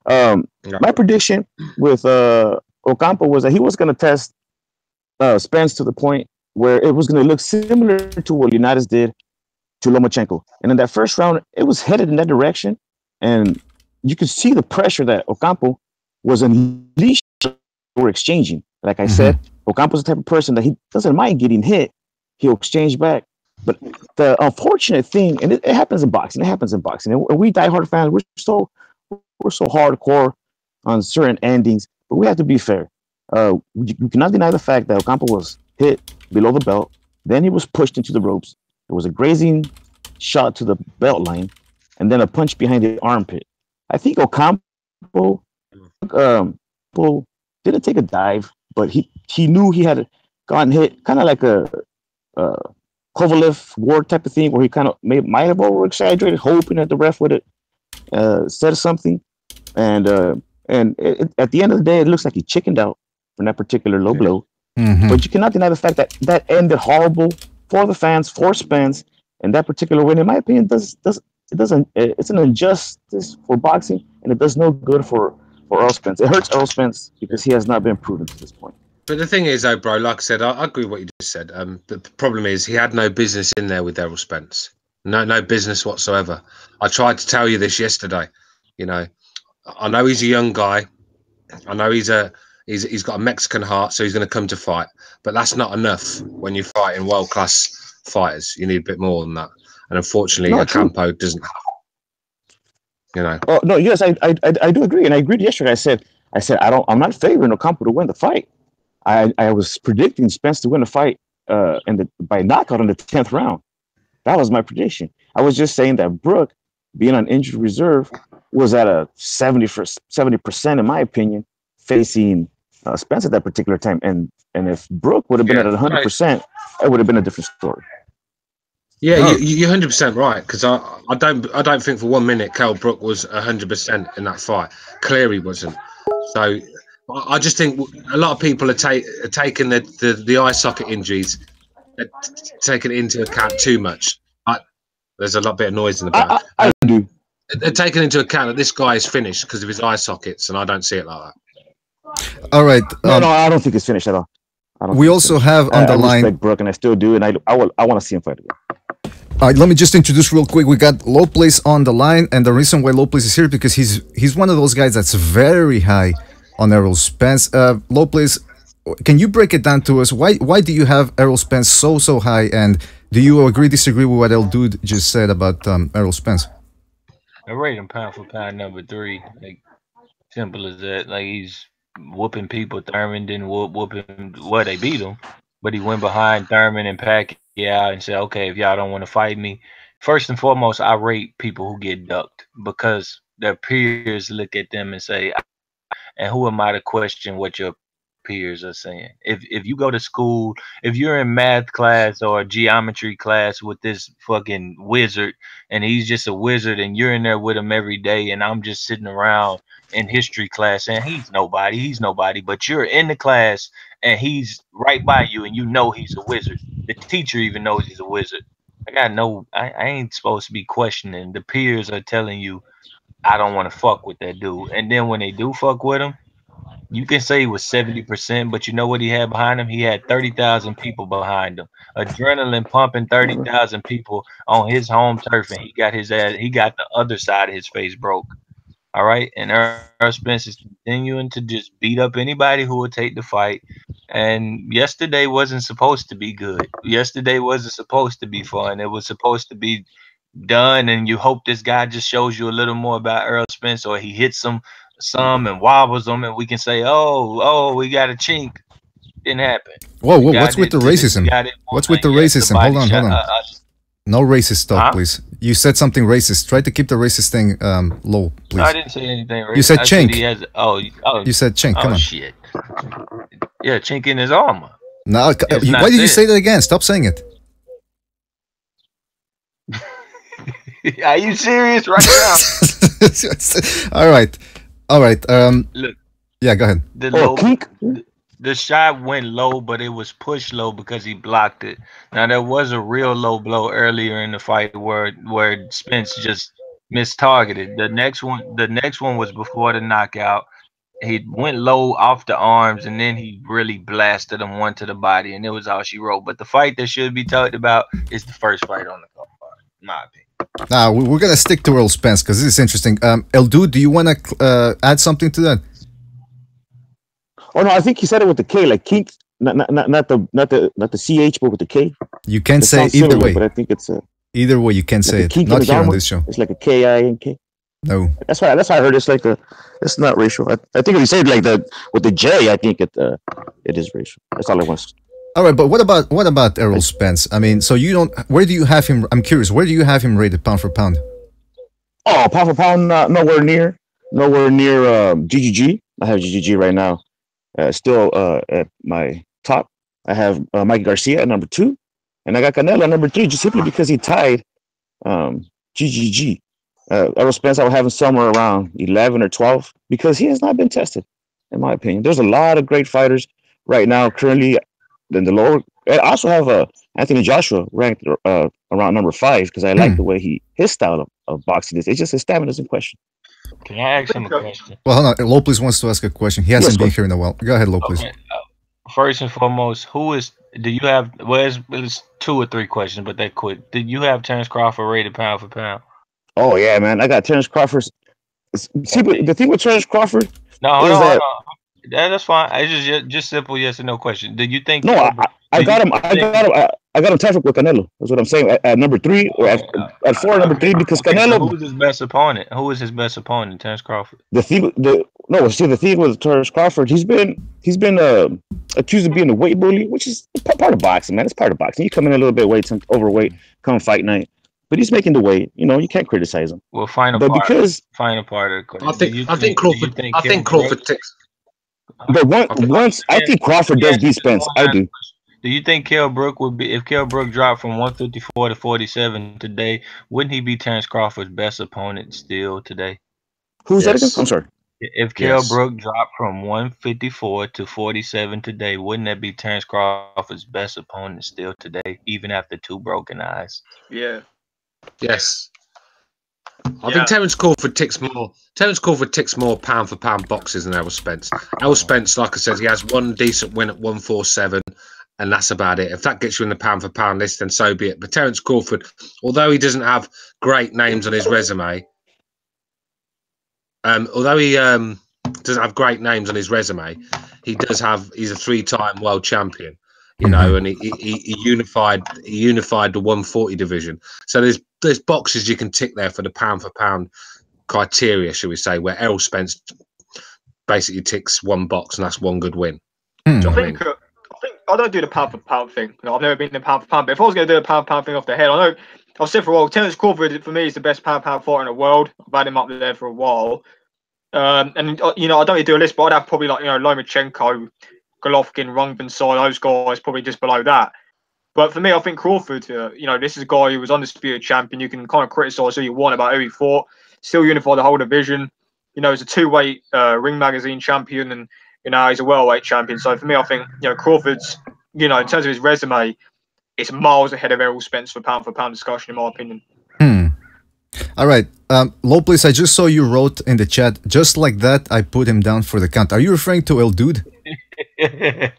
My prediction with Ocampo was that he was going to test Spence to the point where it was going to look similar to what Leonidas did to Lomachenko. And in that first round, it was headed in that direction. And you could see the pressure that Ocampo was unleashed or exchanging. Like I said, Ocampo's the type of person that he doesn't mind getting hit. He'll exchange back. But the unfortunate thing, and it happens in boxing, and we diehard fans, we're so hardcore on certain endings, but we have to be fair. You cannot deny the fact that Ocampo was hit below the belt. Then he was pushed into the ropes. There was a grazing shot to the belt line, and then a punch behind the armpit. I think Ocampo didn't take a dive, but he knew he had gotten hit, kind of like a Kovalev Ward type of thing, where he kind of might have over exaggerated, hoping that the ref would have said something. And at the end of the day, it looks like he chickened out from that particular low blow. Mm-hmm. But you cannot deny the fact that that ended horrible for the fans, for Spence, and that particular win, in my opinion, it's an injustice for boxing, and it does no good for Errol Spence. It hurts Errol Spence because he has not been proven to this point. But the thing is, though, bro, like I said, I agree with what you just said. The problem is he had no business in there with Errol Spence. No business whatsoever. I tried to tell you this yesterday. You know, I know he's a young guy. I know he's got a Mexican heart, so he's going to come to fight. But that's not enough when you're fighting world-class fighters. You need a bit more than that. And unfortunately, Ocampo doesn't have. You know. Oh no, yes, I do agree, and I agreed yesterday. I said I'm not favoring Ocampo to win the fight. I was predicting Spence to win the fight by knockout in the 10th round. That was my prediction. I was just saying that Brook, being on injured reserve, was at a 70% in my opinion, facing Spence at that particular time. And if Brook would have been at 100%, it would have been a different story. Yeah, you're 100% right, because I don't think for 1 minute Kell Brook was 100% in that fight. Clearly wasn't. So I just think a lot of people are taking the eye socket injuries, taking it into account too much. There's a bit of noise in the back. I do. They're taking into account that this guy is finished because of his eye sockets, and I don't see it like that. All right. No, I don't think it's finished at all. We also have on the line. I respect Brook, and I still do, and I want to see him fight again. All right, let me just introduce real quick. We got Low Place on the line, and the reason why Low Place is here because he's one of those guys that's very high on Errol Spence. Low Place, can you break it down to us? Why do you have Errol Spence so high, and do you disagree with what El Dude just said about Errol Spence? I rate him pound for pound number 3. Like, simple as that. Like, he's whooping people. Thurman didn't whoop him. Well, they beat him, but he went behind Thurman and Pacquiao and said, okay, if y'all don't want to fight me. First and foremost, I rate people who get ducked because their peers look at them and say, and who am I to question what your peers are saying? If you go to school, if you're in math class or geometry class with this fucking wizard and he's just a wizard and you're in there with him every day and I'm just sitting around in history class and he's nobody, but you're in the class and he's right by you and you know he's a wizard. The teacher even knows he's a wizard. I ain't supposed to be questioning. The peers are telling you I don't want to fuck with that dude. And then when they do fuck with him, you can say he was 70%, but you know what he had behind him? He had 30,000 people behind him. Adrenaline pumping 30,000 people on his home turf, and he got the other side of his face broke. All right. And Errol Spence is continuing to just beat up anybody who would take the fight. And yesterday wasn't supposed to be good. Yesterday wasn't supposed to be fun. It was supposed to be done, and you hope this guy just shows you a little more about Errol Spence, or he hits some and wobbles them, and we can say, oh, we got a chink. Didn't happen. Whoa, what's with the racism? What's with the racism? Hold on. No racist talk, please. You said something racist. Try to keep the racist thing low, please. No, I didn't say anything racist. You said chink. You said chink. Come on. Shit. Yeah, chink in his armor. No, why did you say that again? Stop saying it. Are you serious right now? All right. Look. Yeah, go ahead. The shot went low, but it was pushed low because he blocked it. Now there was a real low blow earlier in the fight where Spence just mistargeted. The next one was before the knockout. He went low off the arms, and then he really blasted him one to the body, and it was all she wrote. But the fight that should be talked about is the first fight on the card, in my opinion. Now we're gonna stick to Errol Spence because this is interesting. El Dude, do you want to add something to that? Oh no, I think he said it with the K, like kink, not the CH, but with the K. You can say either way, but I think it's either way. You can say it. Not here on this show. It's like a KI and K. No. That's why I heard it's like it's not racial. I think if you say it like that with the J, I think it is racial. That's all I want. All right, but what about Errol Spence? I mean, so you don't. Where do you have him? I'm curious. Where do you have him rated pound for pound? Oh, pound for pound, nowhere near GGG. I have GGG right now. Still at my top. I have Mikey Garcia at number 2, and I got Canelo at number 3 just simply because he tied GGG. Errol Spence, I would have him somewhere around 11 or 12 because he has not been tested, in my opinion. There's a lot of great fighters right now currently in the lower. I also have Anthony Joshua ranked around number 5 because I like the way his style of boxing is. It's just his stamina is in question. Can I ask him a question? Well, hold on. Lopez wants to ask a question. He hasn't been here in a while. Go ahead, Lopez. Okay. First and foremost, do you have? Well, it's 2 or 3 questions, but they're quick. Did you have Terence Crawford rated pound for pound? Oh yeah, man. I got Terence Crawford. See, but the thing with Terence Crawford. No, hold on. That's fine. It's just simple yes or no question. Did you think? No, I got him. I got him tied with Canelo. That's what I'm saying. At number 3 or at 4, number 3, because Canelo. So who's his best opponent? Who is his best opponent? Terence Crawford. The thing with Terence Crawford, he's been accused of being a weight bully, which is part of boxing, man. It's part of boxing. You come in a little bit overweight, come fight night. But he's making the weight. You know, you can't criticize him. Well, final part of the question. I think Crawford ticks. But once I think Crawford does beat Spence. I do. Do you think Kell Brook would be, if Kell Brook dropped from 154 to 47 today, wouldn't he be Terence Crawford's best opponent still today? Who's that again? I'm sorry. If Kell Brook dropped from 154 to 47 today, wouldn't that be Terence Crawford's best opponent still today, even after 2 broken eyes? Yeah. Yes. I think Terence Crawford ticks more. Terence Crawford ticks more pound for pound boxes than Errol Spence. Errol Spence, like I said, he has 1 decent win at 147, and that's about it. If that gets you in the pound for pound list, then so be it. But Terence Crawford, although he doesn't have great names on his resume, he's a 3-time world champion. You know, and he unified the 140 division. So there's boxes you can tick there for the pound for pound criteria, shall we say, where Errol Spence basically ticks 1 box, and that's 1 good win. I think I don't do the pound for pound thing. You know, I've never been in the pound for pound, but if I was going to do a pound for pound thing off the head, I know I've said for a while, Terence Crawford for me is the best pound for pound fighter in the world. I've had him up there for a while, and you know, I don't really do a list, but I'd have probably like, you know, Lomachenko, Golovkin, Rungvisai, those guys probably just below that. But for me, I think Crawford, you know, this is a guy who was undisputed champion. You can kind of criticize who you want about who he fought, still unified the whole division. You know, he's a 2-weight Ring Magazine champion, and you know, he's a welterweight champion. So for me, I think, you know, Crawford's, you know, in terms of his resume, it's miles ahead of Errol Spence for pound discussion, in my opinion. All right, Lopez, I just saw you wrote in the chat, just like that, I put him down for the count. Are you referring to El Dude? Yeah,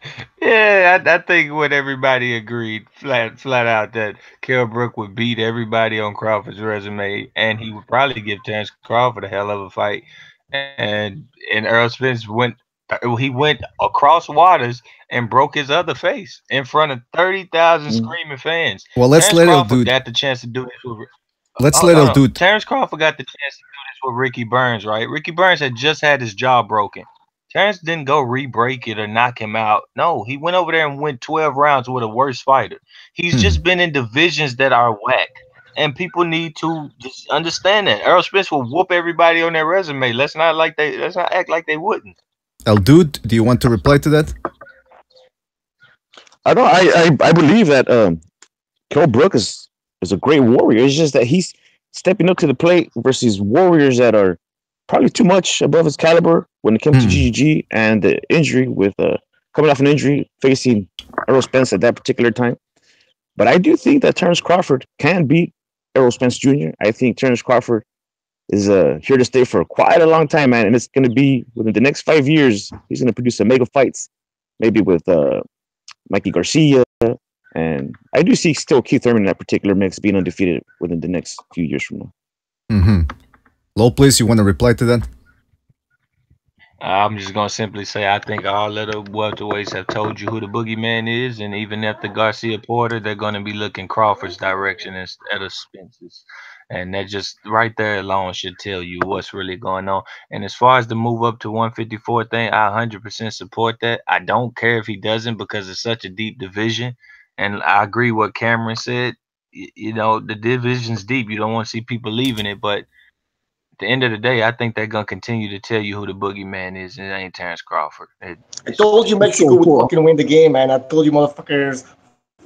I think what everybody agreed flat out that Kell Brook would beat everybody on Crawford's resume, and he would probably give Terence Crawford a hell of a fight. And Errol Spence went across waters and broke his other face in front of 30,000 screaming fans. Well, let's let El Dude got the chance to do it. Terence Crawford got the chance to do this with Ricky Burns, right? Ricky Burns had just had his jaw broken. Terence didn't go re-break it or knock him out. No, he went over there and went 12 rounds with a worse fighter. He's just been in divisions that are whack, and people need to just understand that. Errol Spence will whoop everybody on their resume. Let's not act like they wouldn't. El Dude, do you want to reply to that? I believe that Kell Brook is a great warrior. It's just that he's stepping up to the plate versus warriors that are probably too much above his caliber when it comes to GGG and the injury with coming off an injury facing Errol Spence at that particular time. But I do think that Terence Crawford can beat Errol Spence Jr. I think Terence Crawford is here to stay for quite a long time, man. And it's going to be within the next 5 years, he's going to produce some mega fights, maybe with Mikey Garcia. And I do see still Keith Thurman in that particular mix being undefeated within the next few years from now. Lopez, you want to reply to that? I'm just going to simply say I think all of the welterweights have told you who the boogeyman is, and even after Garcia Porter, they're going to be looking Crawford's direction instead of Spence's. And that just right there alone should tell you what's really going on. And as far as the move up to 154 thing, I 100% support that. I don't care if he doesn't because it's such a deep division. And I agree what Cameron said. You know, the division's deep. You don't want to see people leaving it. But at the end of the day, I think they're going to continue to tell you who the boogeyman is, and it ain't Terrence Crawford. I told you Mexico would fucking win the game, man. I told you motherfuckers.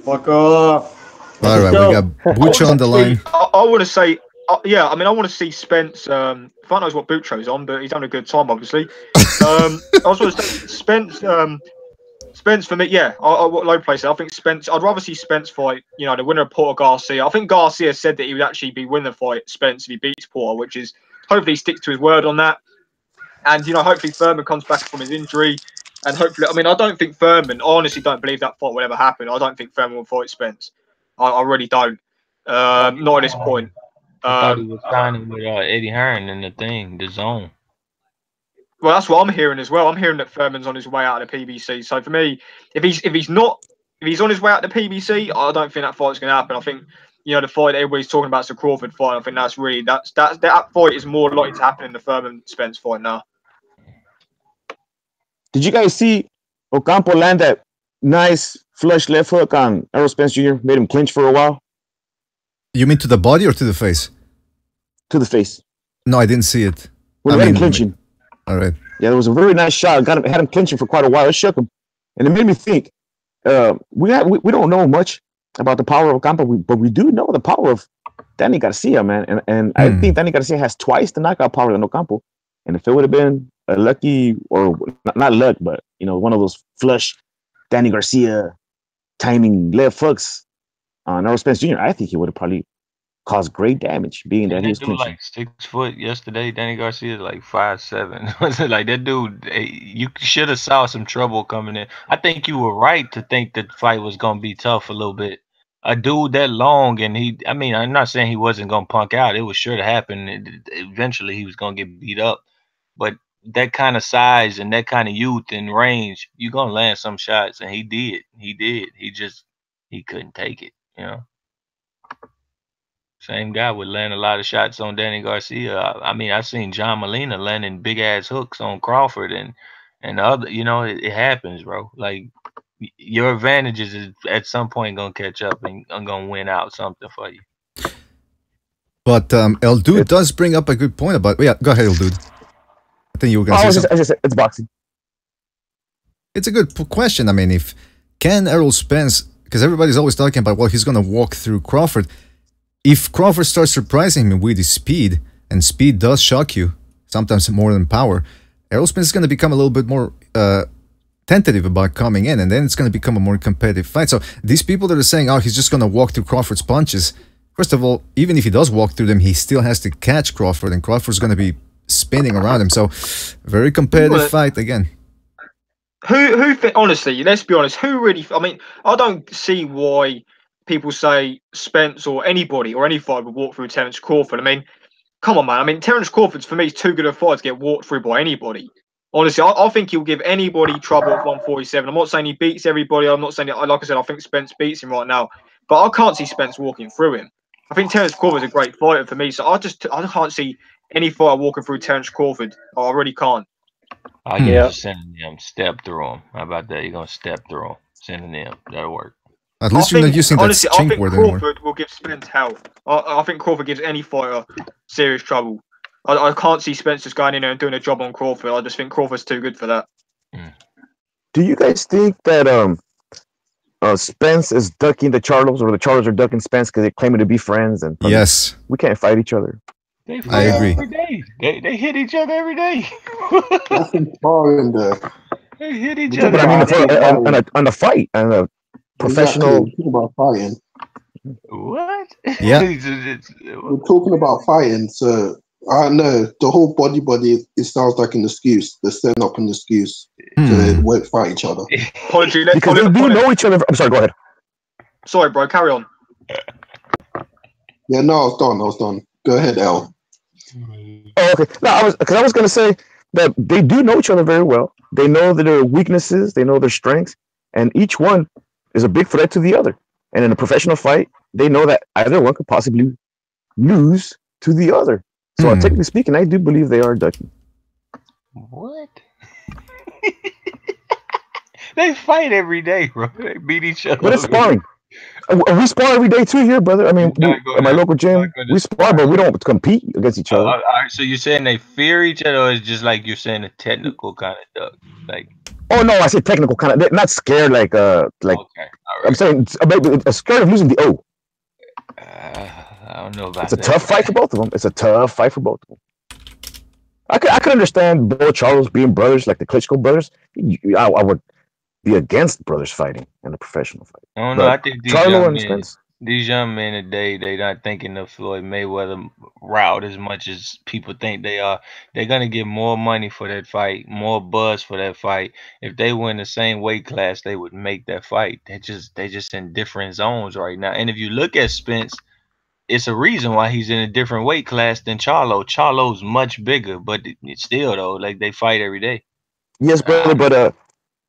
Fuck off. All right, we got Butch on the line. I want to say, yeah, I mean, I want to see Spence. Fuck knows what Butcho's on, but he's having a good time, obviously. I also want to say Spence. Spence for me, yeah. Low place. I think Spence. I'd rather see Spence fight. You know, the winner of Porter Garcia. I think Garcia said that he would actually be winning the fight Spence if he beats Porter, which is hopefully he sticks to his word on that. And you know, hopefully Thurman comes back from his injury. And hopefully, I mean, I don't think Thurman. I honestly don't believe that fight will ever happen. I don't think Thurman will fight Spence. I really don't. Not at this point. I thought he was signing with Eddie Hearn in the thing, the zone. Well, that's what I'm hearing as well. I'm hearing that Thurman's on his way out of the PBC. So for me, if he's on his way out of the PBC, I don't think that fight's going to happen. I think, you know, the fight that everybody's talking about is the Crawford fight. I think that's really that fight is more likely to happen in the Thurman Spence fight now. Did you guys see Ocampo land that nice flush left hook on Errol Spence Jr.? Made him clinch for a while. You mean to the body or to the face? To the face. No, I didn't see it. Well, had him clinching. All right. Yeah, it was a very nice shot. Had him clinching for quite a while. It shook him, and it made me think. We don't know much about the power of Ocampo, but we do know the power of Danny Garcia, man. And I think Danny Garcia has twice the knockout power than Ocampo. And if it would have been a lucky, or not luck, but you know, one of those flush Danny Garcia timing left hooks on Errol Spence Jr., I think he would have probably caused great damage, being that he was clinching. Like 6 foot yesterday. Danny Garcia is like 5'7". Like that dude, you should have saw some trouble coming in. I think you were right to think that the fight was gonna be tough a little bit. A dude that long, and I mean, I'm not saying he wasn't gonna punk out. It was sure to happen. Eventually, he was gonna get beat up. But that kind of size and that kind of youth and range, you're gonna land some shots, and he did. He couldn't take it. You know. Same guy would land a lot of shots on Danny Garcia. I mean, I've seen John Molina landing big ass hooks on Crawford and other. You know, it happens, bro. Like your advantages is at some point gonna catch up and I'm gonna win out something for you. But El Dude does bring up a good point about. Yeah, go ahead, El Dude. I think you were gonna say something. It's boxing. It's a good question. I mean, if can Errol Spence, because everybody's always talking about, well, he's gonna walk through Crawford. If Crawford starts surprising him with his speed, and speed does shock you, sometimes more than power, Errol Spence is going to become a little bit more tentative about coming in, and then it's going to become a more competitive fight. So these people that are saying, oh, he's just going to walk through Crawford's punches, first of all, even if he does walk through them, he still has to catch Crawford, and Crawford's going to be spinning around him. So very competitive fight again. Honestly, let's be honest, who really, I mean, I don't see why people say Spence or anybody or any fight would walk through Terrence Crawford. I mean, come on, man. I mean, Terrence Crawford, for me, is too good a fight to get walked through by anybody. Honestly, I think he'll give anybody trouble at 147. I'm not saying he beats everybody. I'm not saying, like I said, I think Spence beats him right now. But I can't see Spence walking through him. I think Terrence Crawford's a great fighter for me. So I can't see any fighter walking through Terrence Crawford. I really can't. I can just send him, step through him. How about that? You're going to step through him. Sending him. That'll work. At least you're not using that chink word anymore. I think Crawford will give Spence hell. I think Crawford gives any fighter serious trouble. I can't see Spence just going in there and doing a job on Crawford. I just think Crawford's too good for that. Do you guys think that Spence is ducking the Charlos, or the Charlos are ducking Spence because they're claiming to be friends? And yes, we can't fight each other. I agree. Every day. They hit each other every day. Nothing foreign there. They hit each other. But I mean, on the fight and a professional. Exactly. We're talking about fighting. What? Yeah. We're talking about fighting, so I don't know. The whole body, it sounds like an excuse. They're setting up an excuse so they won't fight each other. Because they do know each other. I'm sorry, go ahead. Sorry, bro, carry on. Yeah, no, I was done. Go ahead, El. Oh, okay. No, I was going to say that they do know each other very well. They know their weaknesses. They know their strengths. And each one is a big threat to the other. And in a professional fight, they know that either one could possibly lose to the other. So technically speaking, I do believe they are ducking. What? They fight every day, bro. They beat each other. But it's sparring. We spar every day too here, brother. I mean, at my local gym, we spar, but we don't compete against each other. All right, so you're saying they fear each other, or it's just like you're saying a technical kind of duck? Like, oh no, I said technical kind of. They're not scared like Okay, right. I'm saying scared of losing the O. I don't know about that. It's a tough fight for both of them. It's a tough fight for both of them. I could understand Bo Charles being brothers, like the Klitschko brothers. I would be against brothers fighting in a professional fight. I don't know. I think these young men today, they're not thinking the Floyd Mayweather route as much as people think they are. They're gonna get more money for that fight, more buzz for that fight. If they were in the same weight class, they would make that fight. They just in different zones right now. And if you look at Spence, it's a reason why he's in a different weight class than Charlo. Charlo's much bigger, but it's still though, like they fight every day. Yes, brother, but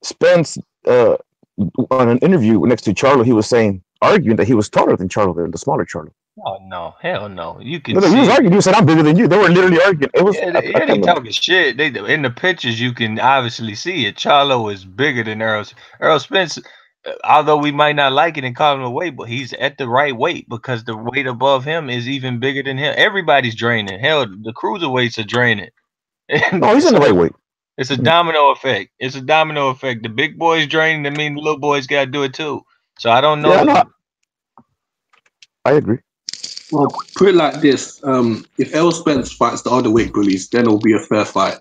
Spence on an interview next to Charlo, he was arguing that he was taller than Charlo, the smaller Charlo. Oh no, hell no! You can. No, he was arguing. He said, "I'm bigger than you." They were literally arguing. It was. They talking shit. They in the pictures you can obviously see it. Charlo is bigger than Errol. Errol Spence, although we might not like it and call him a weight, but he's at the right weight because the weight above him is even bigger than him. Everybody's draining. Hell, the cruiserweights are draining. No, he's in the right weight. It's a domino effect. It's a domino effect. The big boys draining, that means the little boys got to do it too. So I don't know. Yeah, no, I agree. Well, put it like this. If Errol Spence fights the other weight bullies, then it'll be a fair fight.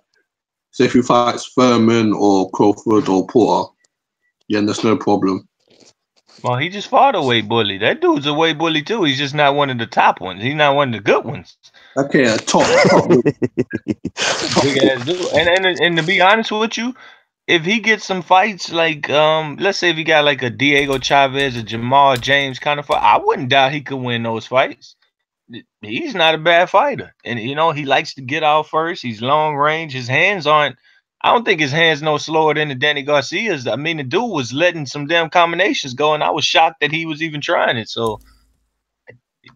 So if he fights Furman or Crawford or Porter, yeah, there's no problem. Well, he just fought a weight bully. That dude's a weight bully too. He's just not one of the top ones. He's not one of the good ones. Okay, a top. Big ass dude. And to be honest with you, if he gets some fights like let's say if he got like a Diego Chavez or Jamal James kind of fight, I wouldn't doubt he could win those fights. He's not a bad fighter, and you know he likes to get out first. He's long range. His hands aren't. I don't think his hands no slower than the Danny Garcia's. I mean, the dude was letting some damn combinations go, and I was shocked that he was even trying it. So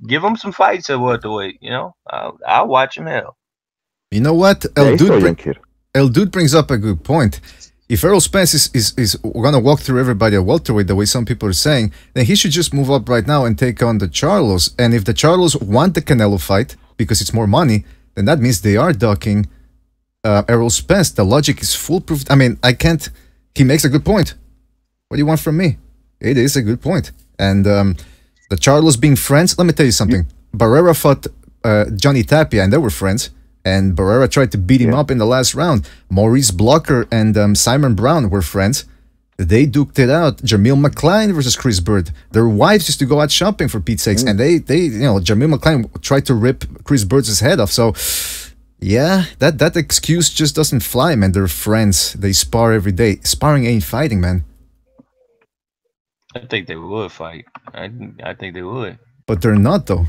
give him some fights at welterweight. You know, I'll watch him. Hell, you know what? El Dude brings up a good point. If Errol Spence is gonna walk through everybody at welterweight the way some people are saying, then he should just move up right now and take on the Charlos. And if the Charlos want the Canelo fight because it's more money, then that means they are ducking Errol Spence. The logic is foolproof. I mean, I can't. He makes a good point. What do you want from me? It is a good point. And the Charlos being friends. Let me tell you something. Barrera fought Johnny Tapia, and they were friends. And Barrera tried to beat him up in the last round. Maurice Blocker and Simon Brown were friends. They duked it out. Jamil McCline versus Chris Bird. Their wives used to go out shopping, for Pete's sakes. And they Jamil McCline tried to rip Chris Bird's head off. So, yeah, that excuse just doesn't fly, man. They're friends. They spar every day. Sparring ain't fighting, man. I think they would fight. I think they would. But they're not, though.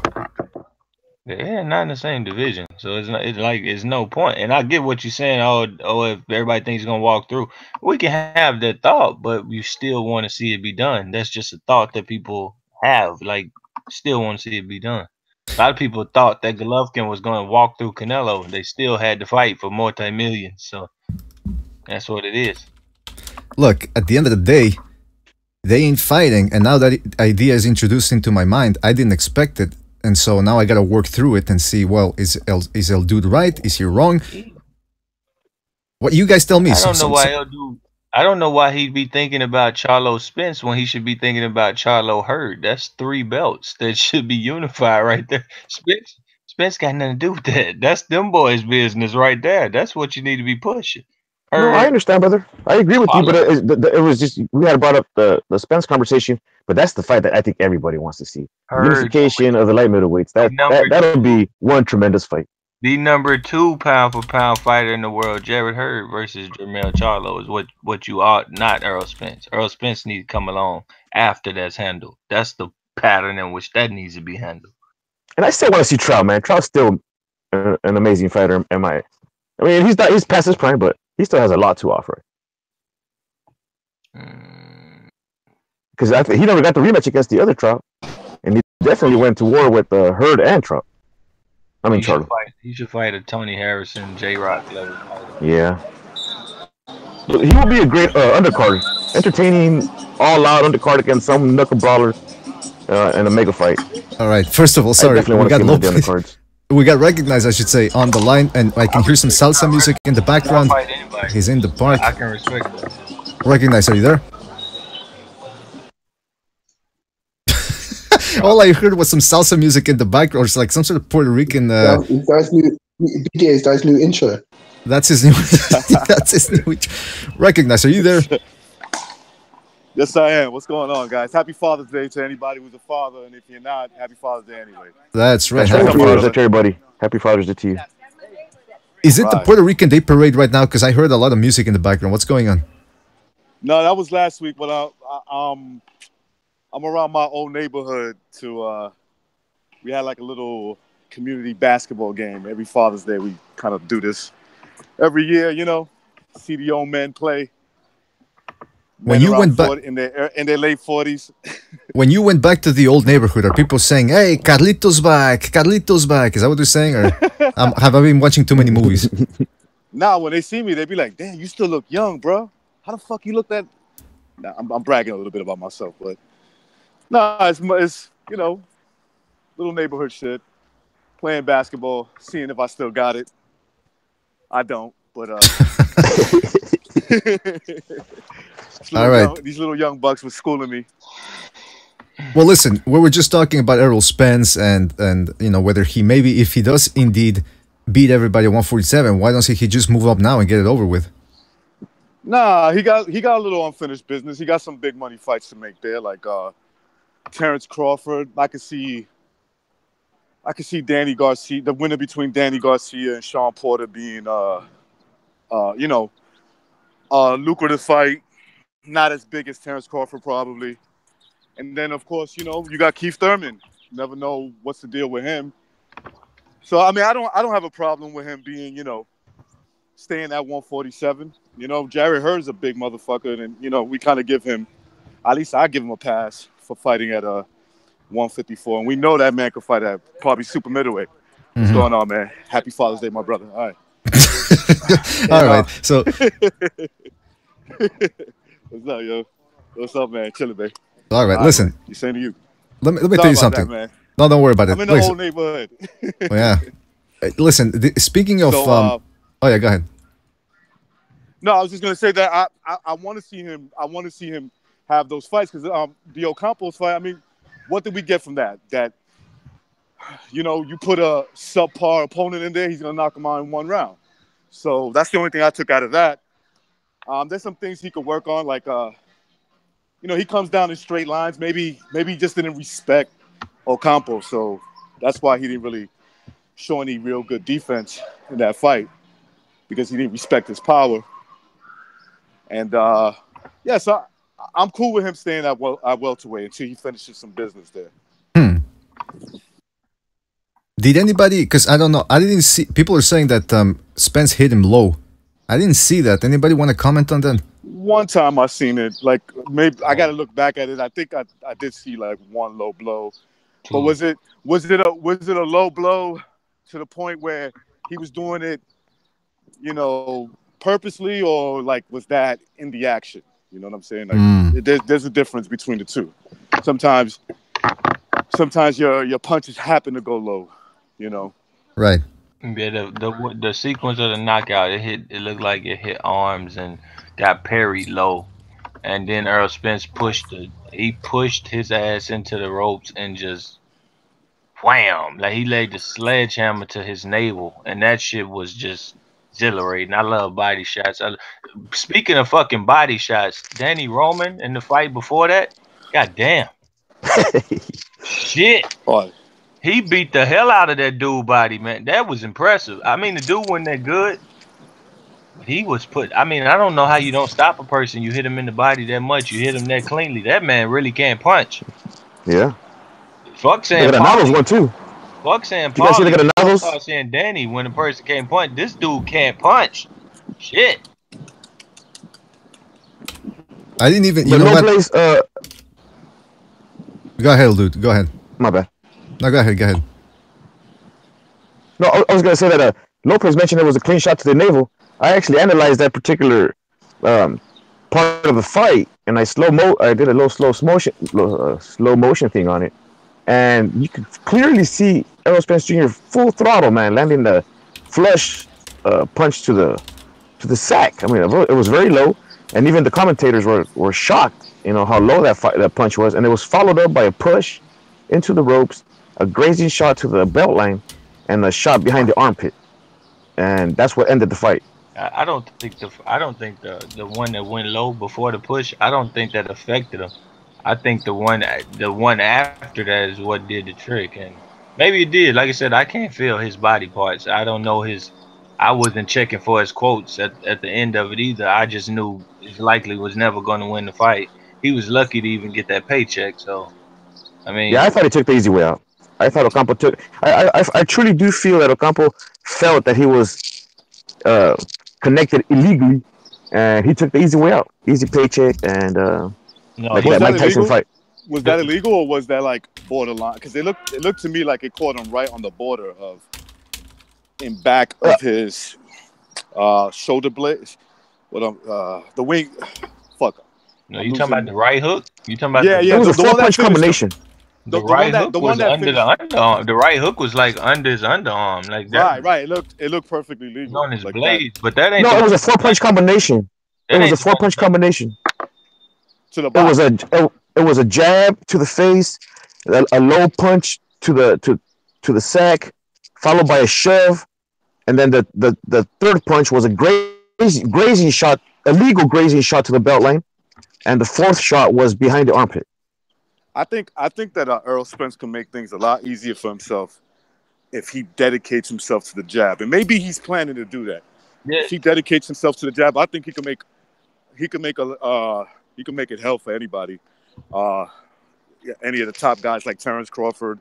Yeah, not in the same division, so it's no point. And I get what you're saying. Oh, if everybody thinks he's gonna walk through, we can have that thought, but you still want to see it be done. That's just a thought that people have. Like, still want to see it be done. A lot of people thought that Golovkin was gonna walk through Canelo. They still had to fight for multi-millions. So that's what it is. Look, at the end of the day, they ain't fighting, and now that idea is introduced into my mind, I didn't expect it. And so now I gotta work through it and see, well, is El Dude right? Is he wrong? What you guys tell me? I don't know why he'd be thinking about Charlo Spence when he should be thinking about Charlo Hurd. That's 3 belts that should be unified right there. Spence got nothing to do with that. That's them boys' business right there. That's what you need to be pushing. No, I understand, brother. I agree with you, but it was just we had brought up the Spence conversation, but that's the fight that I think everybody wants to see. Unification of the light middleweights. That'll be one tremendous fight. The number 2 pound for pound fighter in the world, Jarrett Hurd versus Jermell Charlo, is what you are, not Errol Spence. Errol Spence needs to come along after that's handled. That's the pattern in which that needs to be handled. And I still want to see Trout, man. Trout's still an amazing fighter. I mean, he's past his prime, but he still has a lot to offer. Because he never got the rematch against the other Trout, and he definitely went to war with Hurd and Trout. I mean, Charlo. He should fight a Tony Harrison, J-Rock level fighter. Yeah. He would be a great undercard. Entertaining, all-out undercard against some knuckle brawler in a mega fight. All right. First of all, sorry, we got recognized, I should say, on the line, and I can hear some salsa music in the background. He's in the park. I can respect that. Recognize, are you there? All I heard was some salsa music in the background. It's like some sort of Puerto Rican. BDA's new intro. That's his new. That's his new. Recognize, are you there? Yes, I am. What's going on, guys? Happy Father's Day to anybody who's a father, and if you're not, happy Father's Day anyway. That's right. Happy Father's Day to everybody. Happy Father's Day to you. Is it the Puerto Rican Day Parade right now? Because I heard a lot of music in the background. What's going on? No, that was last week, but I'm around my old neighborhood we had like a little community basketball game. Every Father's Day, we kind of do this every year, you know, see the old men play. When you went back in their late 40s. When you went back to the old neighborhood, are people saying, "Hey, Carlito's back, Carlito's back"? Is that what they're saying, or have I been watching too many movies? Nah, when they see me, they be like, "Damn, you still look young, bro. How the fuck you look that?" Nah, I'm bragging a little bit about myself, but no, it's you know, little neighborhood shit, playing basketball, seeing if I still got it. I don't, but all right. These little young bucks were schooling me. Well, listen, we were just talking about Errol Spence and you know, whether he maybe, if he does indeed beat everybody at 147, why don't he just move up now and get it over with? Nah, he got a little unfinished business. He got some big money fights to make there, like Terrence Crawford. I could see Danny Garcia, the winner between Danny Garcia and Sean Porter being you know, lucrative fight. Not as big as Terrence Crawford, probably. And then, of course, you know, you got Keith Thurman. Never know what's the deal with him. So, I mean, I don't have a problem with him being, you know, staying at 147. You know, Jared Hurd's a big motherfucker. And, you know, we kind of give him, at least I give him a pass for fighting at 154. And we know that man could fight at probably super middleweight. What's going on, man? Happy Father's Day, my brother. All right. All right. So... What's up, yo? What's up, man? Chillin', babe. All right, listen. You saying to you? Let me tell you something. That, no, don't worry about it. I'm in the old neighborhood. Oh, yeah. Listen, speaking of... oh, yeah, go ahead. No, I was just going to say that I want to see him. I want to see him have those fights because the Ocampo's fight, I mean, what did we get from that? That, you know, you put a subpar opponent in there, he's going to knock him out in one round. So that's the only thing I took out of that. There's some things he could work on, like, you know, he comes down in straight lines. Maybe he just didn't respect Ocampo, so that's why he didn't really show any real good defense in that fight because he didn't respect his power. And yeah, so I'm cool with him staying at welterweight until he finishes some business there. Did anybody? Because I don't know. I didn't see. People are saying that Spence hit him low. I didn't see that. Anybody want to comment on that? One time I seen it. Like maybe I got to look back at it. I think I did see like one low blow. But was it a low blow to the point where he was doing it, you know, purposely, or like was that in the action? You know what I'm saying? Like there's a difference between the two. Sometimes your punches happen to go low, you know. Right. Yeah, the sequence of the knockout, it looked like it hit arms and got parried low, and then Errol Spence pushed his ass into the ropes and just wham, like he laid the sledgehammer to his navel, and that shit was just exhilarating. I love body shots. Speaking of fucking body shots, Danny Roman in the fight before that, goddamn, shit. What? He beat the hell out of that dude body, man. That was impressive. I mean, the dude wasn't that good. He was I mean, I don't know how you don't stop a person. You hit him in the body that much. You hit him that cleanly. That man really can't punch. Yeah. Fuck saying Paulie. One too. Fuck saying Paulie. Fuck saying Danny when a person can't punch. This dude can't punch. Shit. I didn't even... You know what? Go ahead, dude. Go ahead. My bad. No, go ahead. No, I was gonna say that Lopez mentioned it was a clean shot to the navel. I actually analyzed that particular part of the fight, and I did a little slow motion thing on it, and you could clearly see Errol Spence Jr. full throttle, man, landing the flush punch to the sack. I mean, it was very low, and even the commentators were shocked, how low that punch was, and it was followed up by a push into the ropes, a grazing shot to the belt line, and a shot behind the armpit, and that's what ended the fight. I don't think the one that went low before the push, I don't think that affected him. I think the one after that is what did the trick, and maybe it did. Like I said, I can't feel his body parts. I don't know I wasn't checking for his quotes at the end of it either. I just knew he likely was never going to win the fight. He was lucky to even get that paycheck. So, I mean, yeah, I thought he took the easy way out. I thought Ocampo took. I truly do feel that Ocampo felt that he was connected illegally, and he took the easy way out, easy paycheck, and like that Mike Tyson fight. Was that illegal, or was that like borderline? Because it looked to me like it caught him right on the border of in back of his shoulder blade. The wing. Fuck. No, you talking about the right hook? You talking about it was a 4-punch combination. The right hook was under the underarm. The right hook was like under his underarm, like that. Right. It looked perfectly legal on his like blades, but that ain't. No, it was a 4-punch combination. It was a 4-punch combination. To the bottom. It was a jab to the face, a low punch to the sack, followed by a shove, and then the third punch was a grazing shot, a legal grazing shot to the belt line, and the fourth shot was behind the armpit. I think that Errol Spence can make things a lot easier for himself if he dedicates himself to the jab, and maybe he's planning to do that. Yeah. If he dedicates himself to the jab, I think he can make it hell for anybody. Any of the top guys like Terrence Crawford,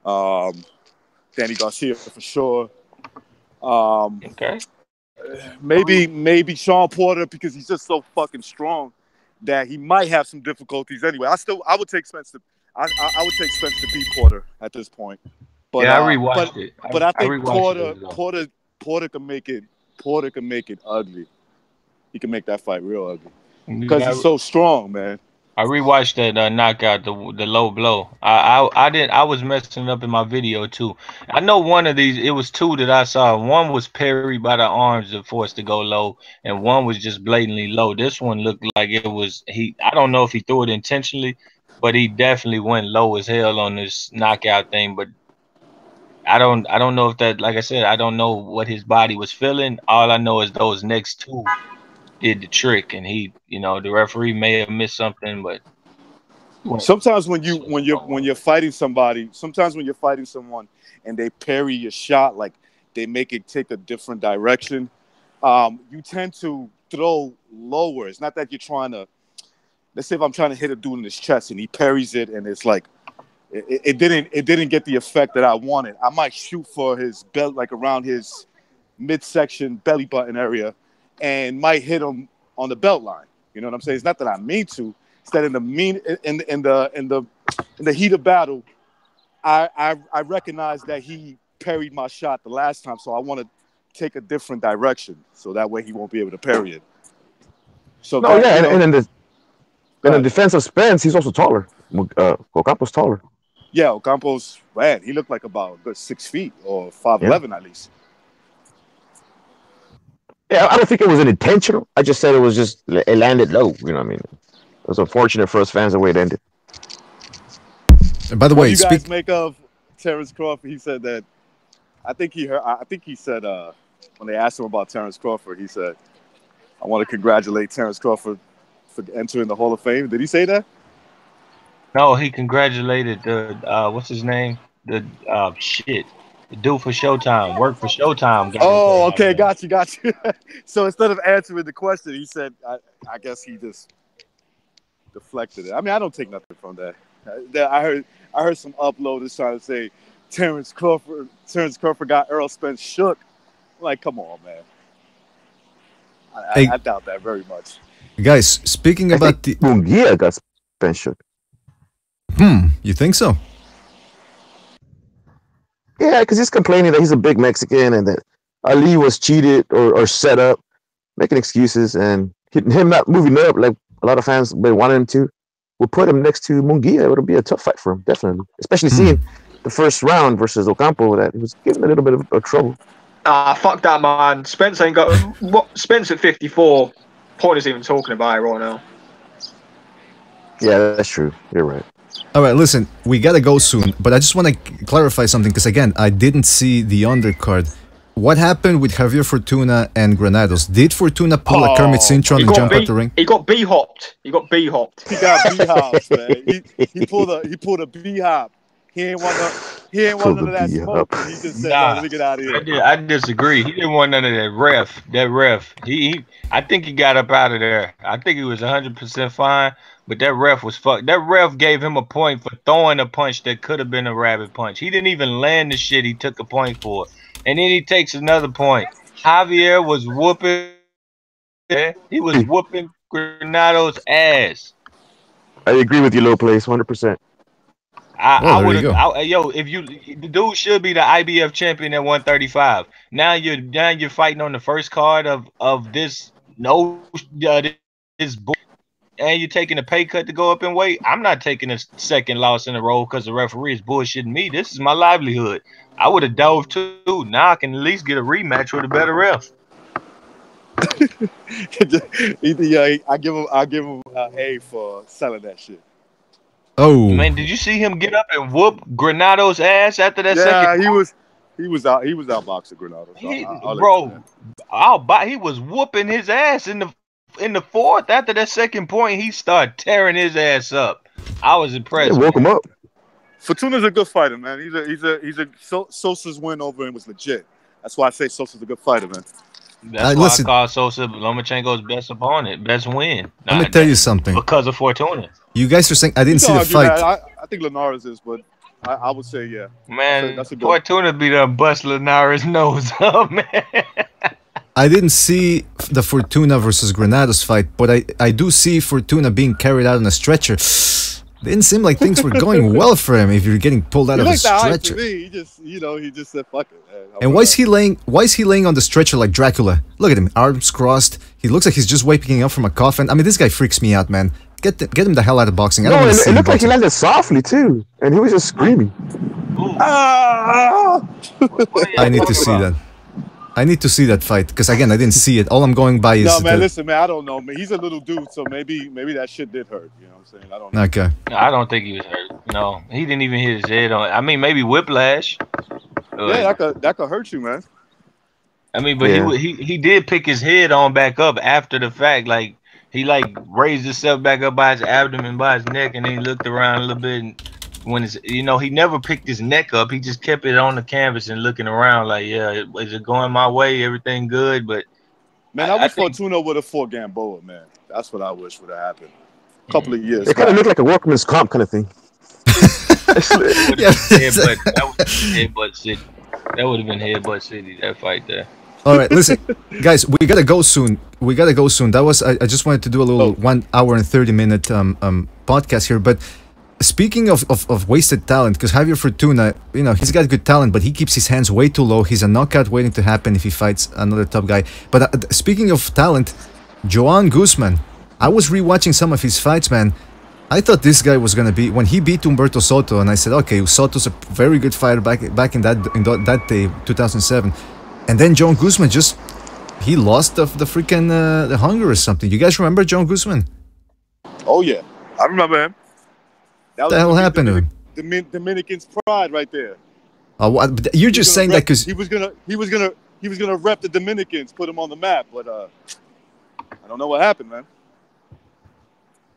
Danny Garcia for sure. Okay. Maybe Sean Porter, because he's just so fucking strong that he might have some difficulties anyway. I would take Spence to beat Porter at this point. But, yeah, I rewatched it. But I think Porter can make it ugly. He can make that fight real ugly because he's so strong, man. I rewatched that knockout, the low blow. I was messing up in my video too. I know one of these. It was two that I saw. One was parried by the arms and forced to go low, and one was just blatantly low. This one looked like it was I don't know if he threw it intentionally, but he definitely went low as hell on this knockout thing. But I don't know if that. Like I said, I don't know what his body was feeling. All I know is those next two did the trick, and the referee may have missed something, but sometimes when you're fighting somebody, when you're fighting someone and they parry your shot, like they make it take a different direction, you tend to throw lower. It's not that you're trying to. Let's say if I'm trying to hit a dude in his chest and he parries it, and it's like it didn't get the effect that I wanted. I might shoot for his belt, like around his midsection belly button area, and might hit him on the belt line. You know what I'm saying? It's not that I mean to. It's that in the heat of battle, I recognize that he parried my shot the last time, so I want to take a different direction, so that way he won't be able to parry it. So and in the defense of Spence, he's also taller. Ocampo's taller. Yeah, Ocampo's he looked like about a good 6 feet or 5'11" at least. Yeah, I don't think it was an intentional. I just said it landed low. You know what I mean? It was unfortunate for us fans the way it ended. And by the way, what do you guys make of Terrence Crawford? He said that I think he said when they asked him about Terrence Crawford, he said, "I want to congratulate Terrence Crawford for entering the Hall of Fame." Did he say that? No, he congratulated the what's his name? The dude for Showtime, work for Showtime. Oh, okay, got you. So instead of answering the question, he said, I guess he just deflected it. I mean, I don't take nothing from that. I heard some uploaders trying to say Terrence Crawford got Errol Spence shook. I'm like, come on, man. I doubt that very much. Guys, speaking about the Munguia got Spence shook. You think so? Yeah, because he's complaining that he's a big Mexican and that Ali was cheated or set up, making excuses, and him not moving up like a lot of fans been wanting him to, will put him next to Munguia. It'll be a tough fight for him, definitely. Especially seeing the first round versus Ocampo, that he was giving a little bit of trouble. Fuck that, man. Spence ain't got what. Spence at 54. Point is even talking about it right now. Yeah, that's true. You're right. All right, listen, we gotta go soon, but I just want to clarify something because again, I didn't see the undercard. What happened with Javier Fortuna and Granados? Did Fortuna pull a Kermit Cintron and jump out the ring? He got B-hopped. He got B-hopped. He got B-hopped, man. He pulled a B-hop. He ain't want none of that smoke. He just said, "Let me get out of here." I disagree. He didn't want none of that ref. I think he got up out of there. I think he was 100% fine, but that ref was fucked. That ref gave him a point for throwing a punch that could have been a rabbit punch. He didn't even land the shit he took a point for. And then he takes another point. Javier was whooping. He was whooping Granado's ass. I agree with you, Low Place, 100%. The dude should be the IBF champion at 135. Now you're fighting on the first card of this this and you're taking a pay cut to go up in weight. I'm not taking a second loss in a row because the referee is bullshitting me. This is my livelihood. I would have dove too. Now I can at least get a rematch with a better ref. I give him an A for selling that shit. Oh man, did you see him get up and whoop Granado's ass after that second? Yeah, he was out boxing Granado. So he was whooping his ass in the fourth. After that second point, he started tearing his ass up. I was impressed. Woke him up. Fortuna's a good fighter, man. Sosa's win over him was legit. That's why I say Sosa's a good fighter, man. That's why I call Sosa Lomachenko's best opponent, best win. Let me tell you something. Because of Fortuna. You guys are saying I didn't see the fight. I think Linares is, but I would say yeah. Man, that's a Fortuna beat up bust Linares' nose up, man. I didn't see the Fortuna versus Granados fight, but I do see Fortuna being carried out on a stretcher. Didn't seem like things were going well for him if you're getting pulled out of a stretcher. He just said fuck it. Man. And why is he laying on the stretcher like Dracula? Look at him, arms crossed. He looks like he's just waking up from a coffin. I mean, this guy freaks me out, man. Get him the hell out of boxing. I don't want to see him. It looked like he landed softly too, and he was just screaming. I need to see that. I need to see that fight because again, I didn't see it. All I'm going by is. No, man. Listen, man. I don't know, man. He's a little dude, so maybe that shit did hurt. You know what I'm saying? I don't know. Okay. I don't think he was hurt. No, he didn't even hit his head on. I mean, maybe whiplash. Yeah, that could hurt you, man. I mean, but he did pick his head on back up after the fact. Like he raised himself back up by his abdomen, by his neck, and then he looked around a little bit. And when it's he never picked his neck up. He just kept it on the canvas and looking around like, yeah, is it going my way? Everything good, but man, I wish Fortuna would have fought Gamboa, man. That's what I wish would have happened. A couple of years. It kind of looked like a workman's comp kind of thing. Headbutt City. That would have been Headbutt City. That fight there. All right, listen, guys, we gotta go soon. That was I just wanted to do a little 1 hour and 30-minute podcast here, but. Speaking of wasted talent, because Javier Fortuna, he's got good talent, but he keeps his hands way too low. He's a knockout waiting to happen if he fights another top guy. But speaking of talent, Joan Guzman, I was rewatching some of his fights, man. I thought this guy was gonna be when he beat Humberto Soto, and I said, okay, Soto's a very good fighter back in that day, 2007. And then Joan Guzman he lost the freaking the hunger or something. You guys remember Joan Guzman? Oh yeah, I remember him. What the hell happened to him? Dominican's pride, right there. You're just saying that because he was gonna rep the Dominicans, put him on the map, but I don't know what happened, man.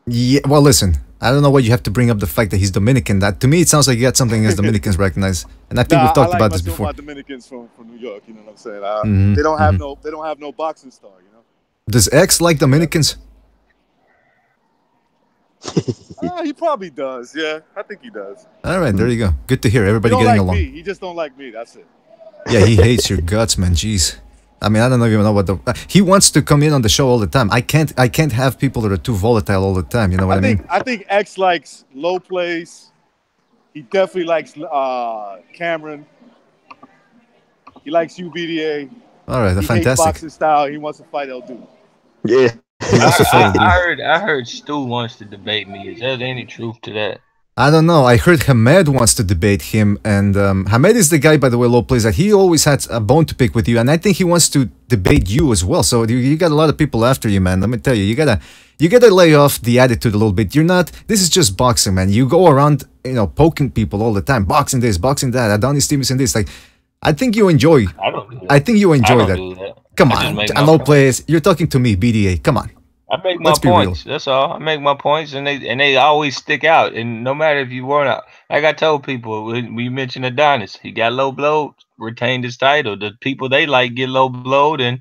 Yeah, well, listen, I don't know why you have to bring up the fact that he's Dominican. That to me, it sounds like you got something against Dominicans recognized, and I think we've talked about this before. Dominicans from New York, you know what I'm saying? They don't have no boxing star, you know. Does X like Dominicans? He probably does. Yeah, I think he does. All right, there you go. Good to hear. Everybody getting along. Me. He just don't like me. That's it. Yeah, he hates your guts, man. Jeez. I mean, I don't even know what he wants to come in on the show all the time. I can't have people that are too volatile all the time. You know what I mean? I think X likes low plays. He definitely likes Cameron. He likes you, BDA. All right, He fantastic. hates boxing style. He wants to fight El Dude. Yeah. I heard Stu wants to debate me. Is there any truth to that? I don't know. I heard Hamed wants to debate him, and Hamed is the guy, by the way, Low Plays, that he always had a bone to pick with you, and I think he wants to debate you as well. So you got a lot of people after you, man. Let me tell you, you gotta lay off the attitude a little bit. You're not. This is just boxing, man. You go around, poking people all the time, boxing this, boxing that, Adonis Stevenson this. Like, I think you enjoy. I don't do that. I think you enjoy that. Do that. Come on, Low Plays. You're talking to me, BDA. Come on. I make my points. That's all. I make my points, and they always stick out. And no matter if you weren't out, like I told people, we mentioned Adonis. He got low blowed, retained his title. The people they like get low blowed, and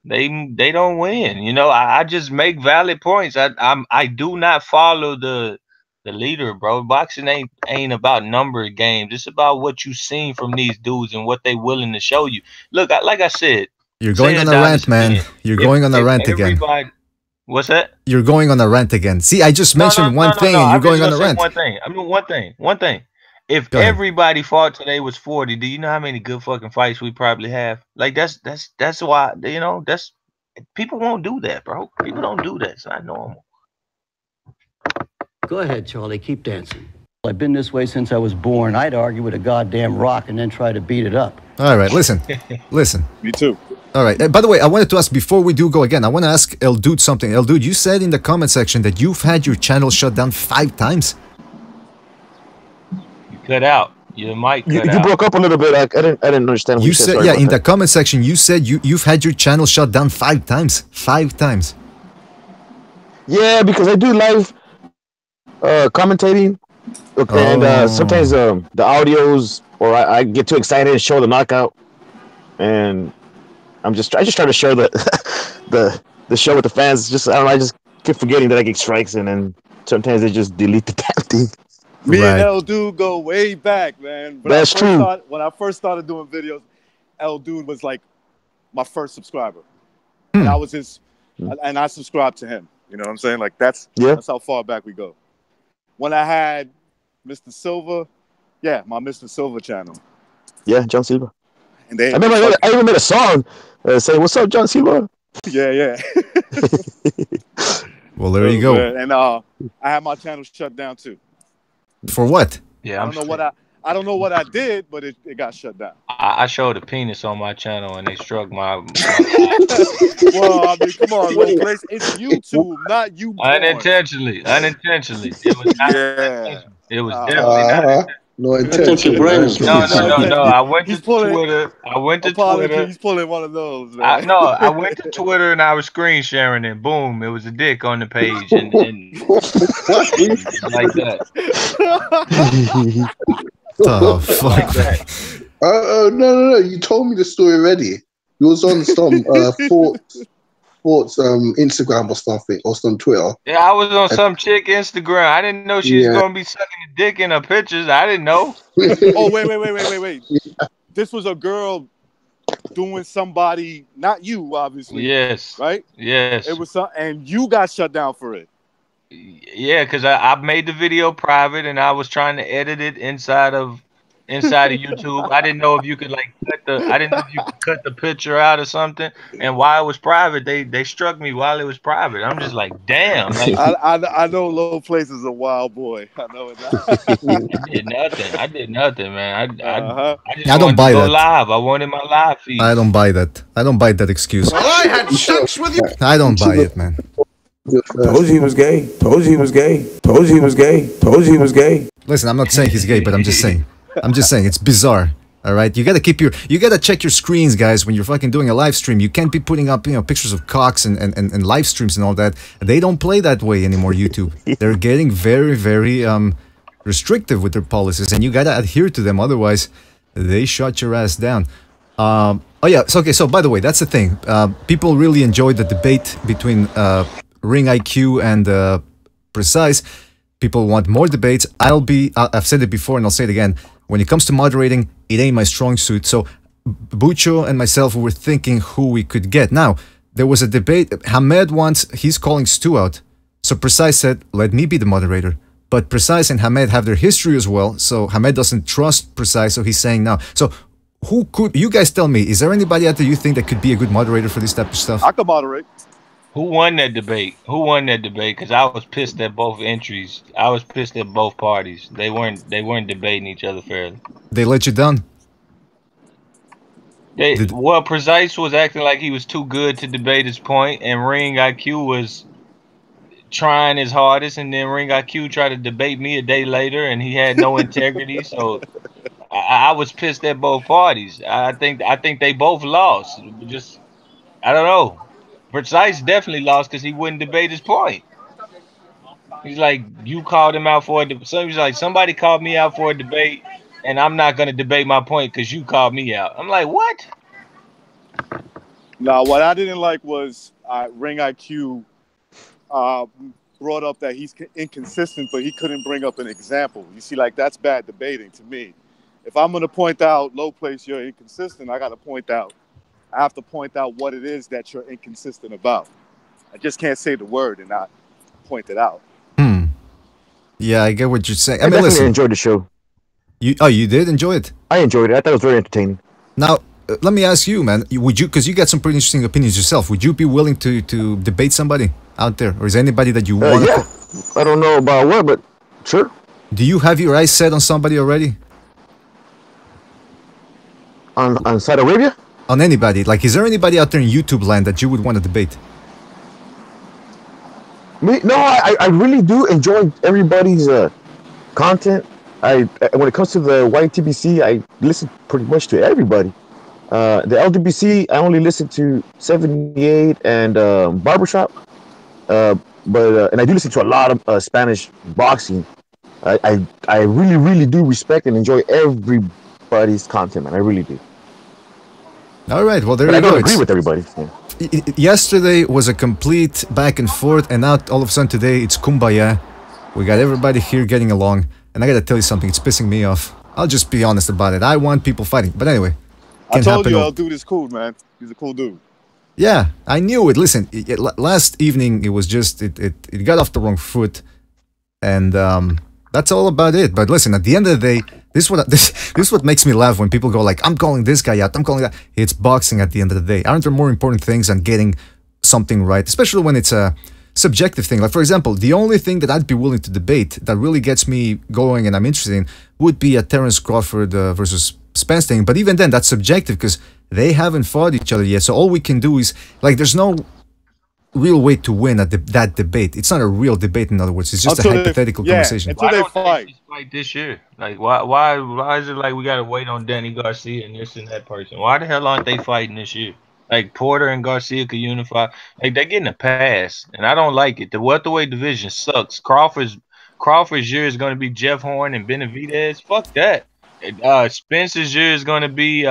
they don't win. I just make valid points. I do not follow the leader, bro. Boxing ain't about number games. It's about what you seen from these dudes and what they willing to show you. Look, like I said, you're going on a rant, man. You're going on a rant again. What's that? You're going on a rant again. See, I just mentioned one thing, and you're going on a rant. One thing. If everybody fought today was 40, do you know how many good fucking fights we probably have? Like that's why that's people won't do that, bro. People don't do that. It's not normal. Go ahead, Charlie. Keep dancing. I've been this way since I was born. I'd argue with a goddamn rock and then try to beat it up. All right, listen. Me too. All right. By the way, I wanted to ask, before we do go again, I want to ask El Dude something. El Dude, you said in the comment section that you've had your channel shut down 5 times. You cut out. Your mic cut out. You broke up a little bit. I didn't understand what you said. Yeah, in the comment section, you said you've had your channel shut down 5 times. 5 times. Yeah, because I do live commentating. Okay, and sometimes the audios, or I get too excited and show the knockout, and I just try to share the show with the fans. I just keep forgetting that I get strikes, and then sometimes they just delete the damn thing. Me and El Dude go way back, man. That's true. When I first started doing videos, El Dude was like my first subscriber, and I was his, and I subscribed to him. You know what I'm saying? Like that's how far back we go. When I had Mr. Silva, my Mr. Silva channel. Yeah, John Silva. And I even made a song saying, "What's up, John Silva?" Yeah. Well, there you go. And I had my channel shut down too. For what? Yeah, I don't know what I did, but it got shut down. I showed a penis on my channel, and they struck my. Well, I mean, come on, Low Place. It's YouTube, not you. Unintentionally. It was not. It was definitely not. No intention. No. I went to Twitter. He's pulling one of those. Man. I went to Twitter and I was screen sharing it. Boom! It was a dick on the page, and like that. Oh fuck! No! You told me the story already. You was on some Sports Instagram or something, or some Twitter. Yeah, I was on some chick Instagram. I didn't know she was gonna be sucking a dick in her pictures. I didn't know. Oh wait! This was a girl doing somebody, not you, obviously. Yes. Right. Yes. It was and you got shut down for it. Yeah, because I made the video private and I was trying to edit it inside of YouTube. I didn't know if you could cut the picture out or something. And while it was private, they struck me while it was private. I'm just like, damn. Like, I know Low Place is a wild boy. I know it. I did nothing, man. I don't buy that. Live. I wanted my live feed. I don't buy that. I don't buy that excuse. Well, I had sex with you. I don't buy it, man. Told you he was gay. Told you he was gay. Told you he was gay. Told you he was gay. Listen, I'm not saying he's gay, but I'm just saying it's bizarre. All right, you gotta check your screens, guys, when you're fucking doing a live stream. You can't be putting up, pictures of cocks and live streams and all that. They don't play that way anymore, YouTube. They're getting very, very restrictive with their policies, and you gotta adhere to them. Otherwise, they shut your ass down. Oh yeah, so by the way, that's the thing. People really enjoyed the debate between Ring IQ and Precise. People want more debates. I've said it before and I'll say it again. When it comes to moderating, it ain't my strong suit. So Bucho and myself were thinking who we could get. Now, there was a debate. Hamed he's calling Stu out. So Precise said, let me be the moderator. But Precise and Hamed have their history as well. So Hamed doesn't trust Precise, so he's saying now. So who could, you guys tell me, is there anybody out there you think that could be a good moderator for this type of stuff? I could moderate. Who won that debate? Who won that debate? Because I was pissed at both entries. I was pissed at both parties. They weren't debating each other fairly. They let you down? Well, Precise was acting like he was too good to debate his point, and Ring IQ was trying his hardest, and then Ring IQ tried to debate me a day later, and he had no integrity. So I was pissed at both parties. I think they both lost. Just I don't know. Precise definitely lost because he wouldn't debate his point. He's like, you called him out for it. So he's like, somebody called me out for a debate, and I'm not going to debate my point because you called me out. I'm like, what? Now, what I didn't like was Ring IQ brought up that he's inconsistent, but he couldn't bring up an example. You see, like, that's bad debating to me. If I'm going to point out, low place, you're inconsistent, I have to point out what it is that you're inconsistent about. I just can't say the word and not point it out. Yeah, I get what you're saying. I definitely enjoyed the show. You did enjoy it? I enjoyed it. I thought it was very entertaining. Now, let me ask you, man. Would you, because you got some pretty interesting opinions yourself, would you be willing to debate somebody out there? Or is there anybody that you want to... Yeah. I don't know about what, but sure. Do you have your eyes set on somebody already? On Saudi Arabia? On anybody. Like, is there anybody out there in YouTube land that you would want to debate? No, I really do enjoy everybody's content. When it comes to the YTBC, I listen pretty much to everybody. The LDBC, I only listen to 78 and Barbershop. And I do listen to a lot of Spanish boxing. I really, really do respect and enjoy everybody's content, man. I really do. All right, well, there you go. I don't agree with everybody. Yeah. Yesterday was a complete back and forth, and now all of a sudden today it's kumbaya. We got everybody here getting along, and I gotta tell you something, it's pissing me off. I'll just be honest about it. I want people fighting, but anyway. I told you, dude is cool, man. He's a cool dude. Yeah, I knew it. Listen, last evening it was just, it got off the wrong foot, and that's all about it. But listen, at the end of the day, this is what makes me laugh when people go like, I'm calling this guy out, I'm calling that. It's boxing at the end of the day. Aren't there more important things than getting something right? Especially when it's a subjective thing. Like, for example, the only thing that I'd be willing to debate that really gets me going and I'm interested in would be a Terence Crawford versus Spence thing. But even then, that's subjective because they haven't fought each other yet. So all we can do is, like, there's no real way to win at that debate. It's not a real debate, in other words. It's just a hypothetical conversation. Why don't they just fight this year? Like, why is it like we gotta wait on Danny Garcia and this and that person? Why the hell aren't they fighting this year? Like, Porter and Garcia could unify. Like, they're getting a pass, and I don't like it. The welterweight division sucks. Crawford's year is gonna be Jeff Horn and Benavidez. Fuck that. Spence's year is gonna be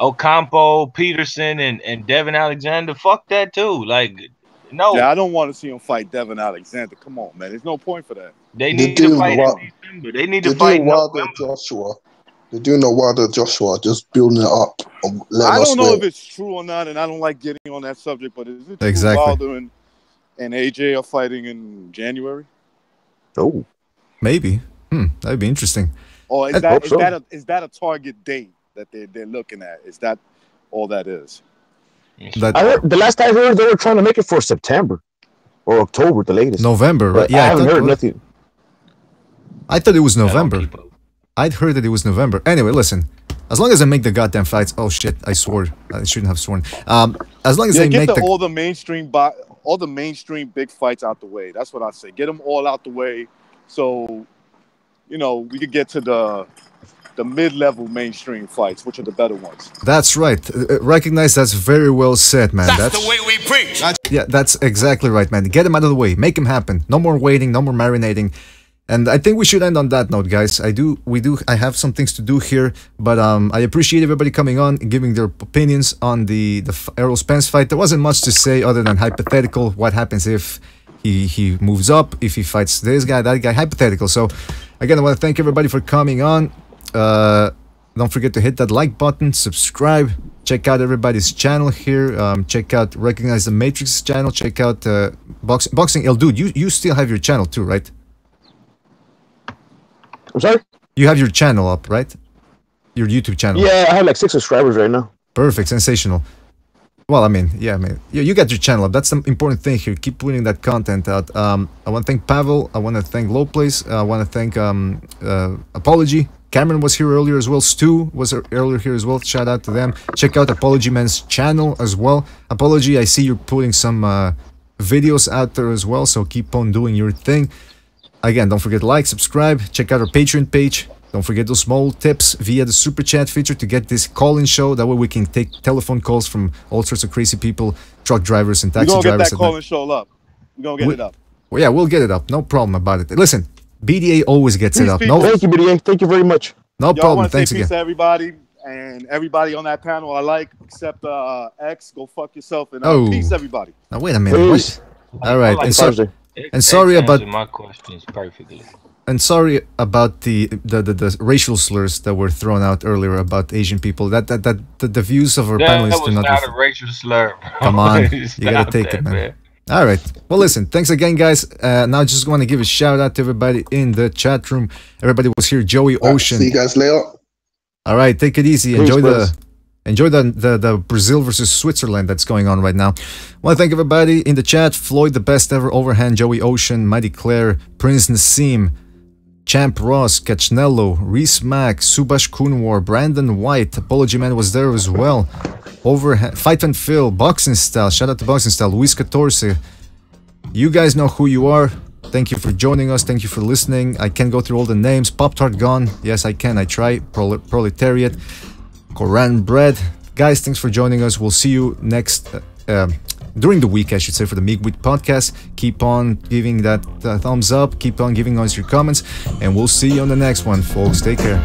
Ocampo, Peterson, and Devin Alexander. Fuck that too. Like, no. Yeah, I don't want to see him fight Devin Alexander. Come on, man. There's no point for that. They need to fight in December. They need to fight in November. Joshua. They're doing a Wilder Joshua, just building it up. I don't know if it's true or not, and I don't like getting on that subject, but is it true Wilder and AJ are fighting in January? Oh. Maybe. That'd be interesting. Or is that a target date that they're looking at? Is that all that is? The last I heard, they were trying to make it for September or October, the latest. November, right? Yeah, I haven't heard nothing. I thought it was November. I'd heard that it was November. Anyway, listen. As long as they make the goddamn fights. Oh shit! I swore. I shouldn't have sworn. As long as they make all the mainstream big fights out the way. That's what I say. Get them all out the way, so we could get to the mid-level mainstream fights, which are the better ones. That's right. Recognize that's very well said, man. That's the way we preach. Yeah, that's exactly right, man. Get them out of the way. Make them happen. No more waiting. No more marinating. And I think we should end on that note, guys. I have some things to do here, but I appreciate everybody coming on and giving their opinions on the Errol Spence fight. There wasn't much to say other than hypothetical. What happens if he moves up, if he fights this guy, that guy, hypothetical. So again, I want to thank everybody for coming on. Don't forget to hit that like button, subscribe, check out everybody's channel here, check out Recognize the Matrix channel, check out Boxing El Dude. You still have your channel too, right? I'm sorry? You have your channel up, right? your YouTube channel? Yeah, I have like 6 subscribers right now. Perfect, sensational. Well, I mean, yeah, man, you got your channel up. That's the important thing here. Keep putting that content out. I want to thank Pavel. I want to thank Low Place. I want to thank Apology. Cameron was here earlier as well. Stu was earlier here as well. Shout out to them. Check out Apology Man's channel as well. Apology, I see you're putting some videos out there as well, so keep on doing your thing. Again, don't forget to like, subscribe, check out our Patreon page. Don't forget those small tips via the super chat feature to get this call-in show. That way we can take telephone calls from all sorts of crazy people, truck drivers and taxi drivers. We're going to get that call-in show up. We're going to get it up. Well, yeah, we'll get it up. No problem about it. Listen, BDA always gets it up. No, thank you, BDA. Thank you very much. No problem. Thanks again. Peace to everybody and everybody on that panel I like, except X. Go fuck yourself. And peace, everybody. Now, wait a minute. All right. And sorry about my questions perfectly. And sorry about the racial slurs that were thrown out earlier about Asian people. The views of our panelists do not. That was not a racial slur. Bro. Come on, you gotta take it, man. All right. Well, listen. Thanks again, guys. Now, I just want to give a shout out to everybody in the chat room. Everybody was here. Joey Ocean. See you guys later. All right. Take it easy. Enjoy the Brazil versus Switzerland that's going on right now. I want to thank everybody in the chat. Floyd, the best ever overhand. Joey Ocean, Mighty Claire, Prince Nassim, Champ Ross, Cachnello, Reese Mack, Subash Kunwar, Brandon White, Apology Man was there as well. Overhand, Fight and Phil, Boxing Style, shout out to Boxing Style, Luis Catorce. You guys know who you are. Thank you for joining us. Thank you for listening. I can't go through all the names. Pop-Tart Gone. Yes, I can. I try. Proletariat. Koran Bread. Guys, thanks for joining us. We'll see you next... during the week, I should say, for the Midweek podcast. Keep on giving that thumbs up. Keep on giving us your comments. And we'll see you on the next one, folks. Take care.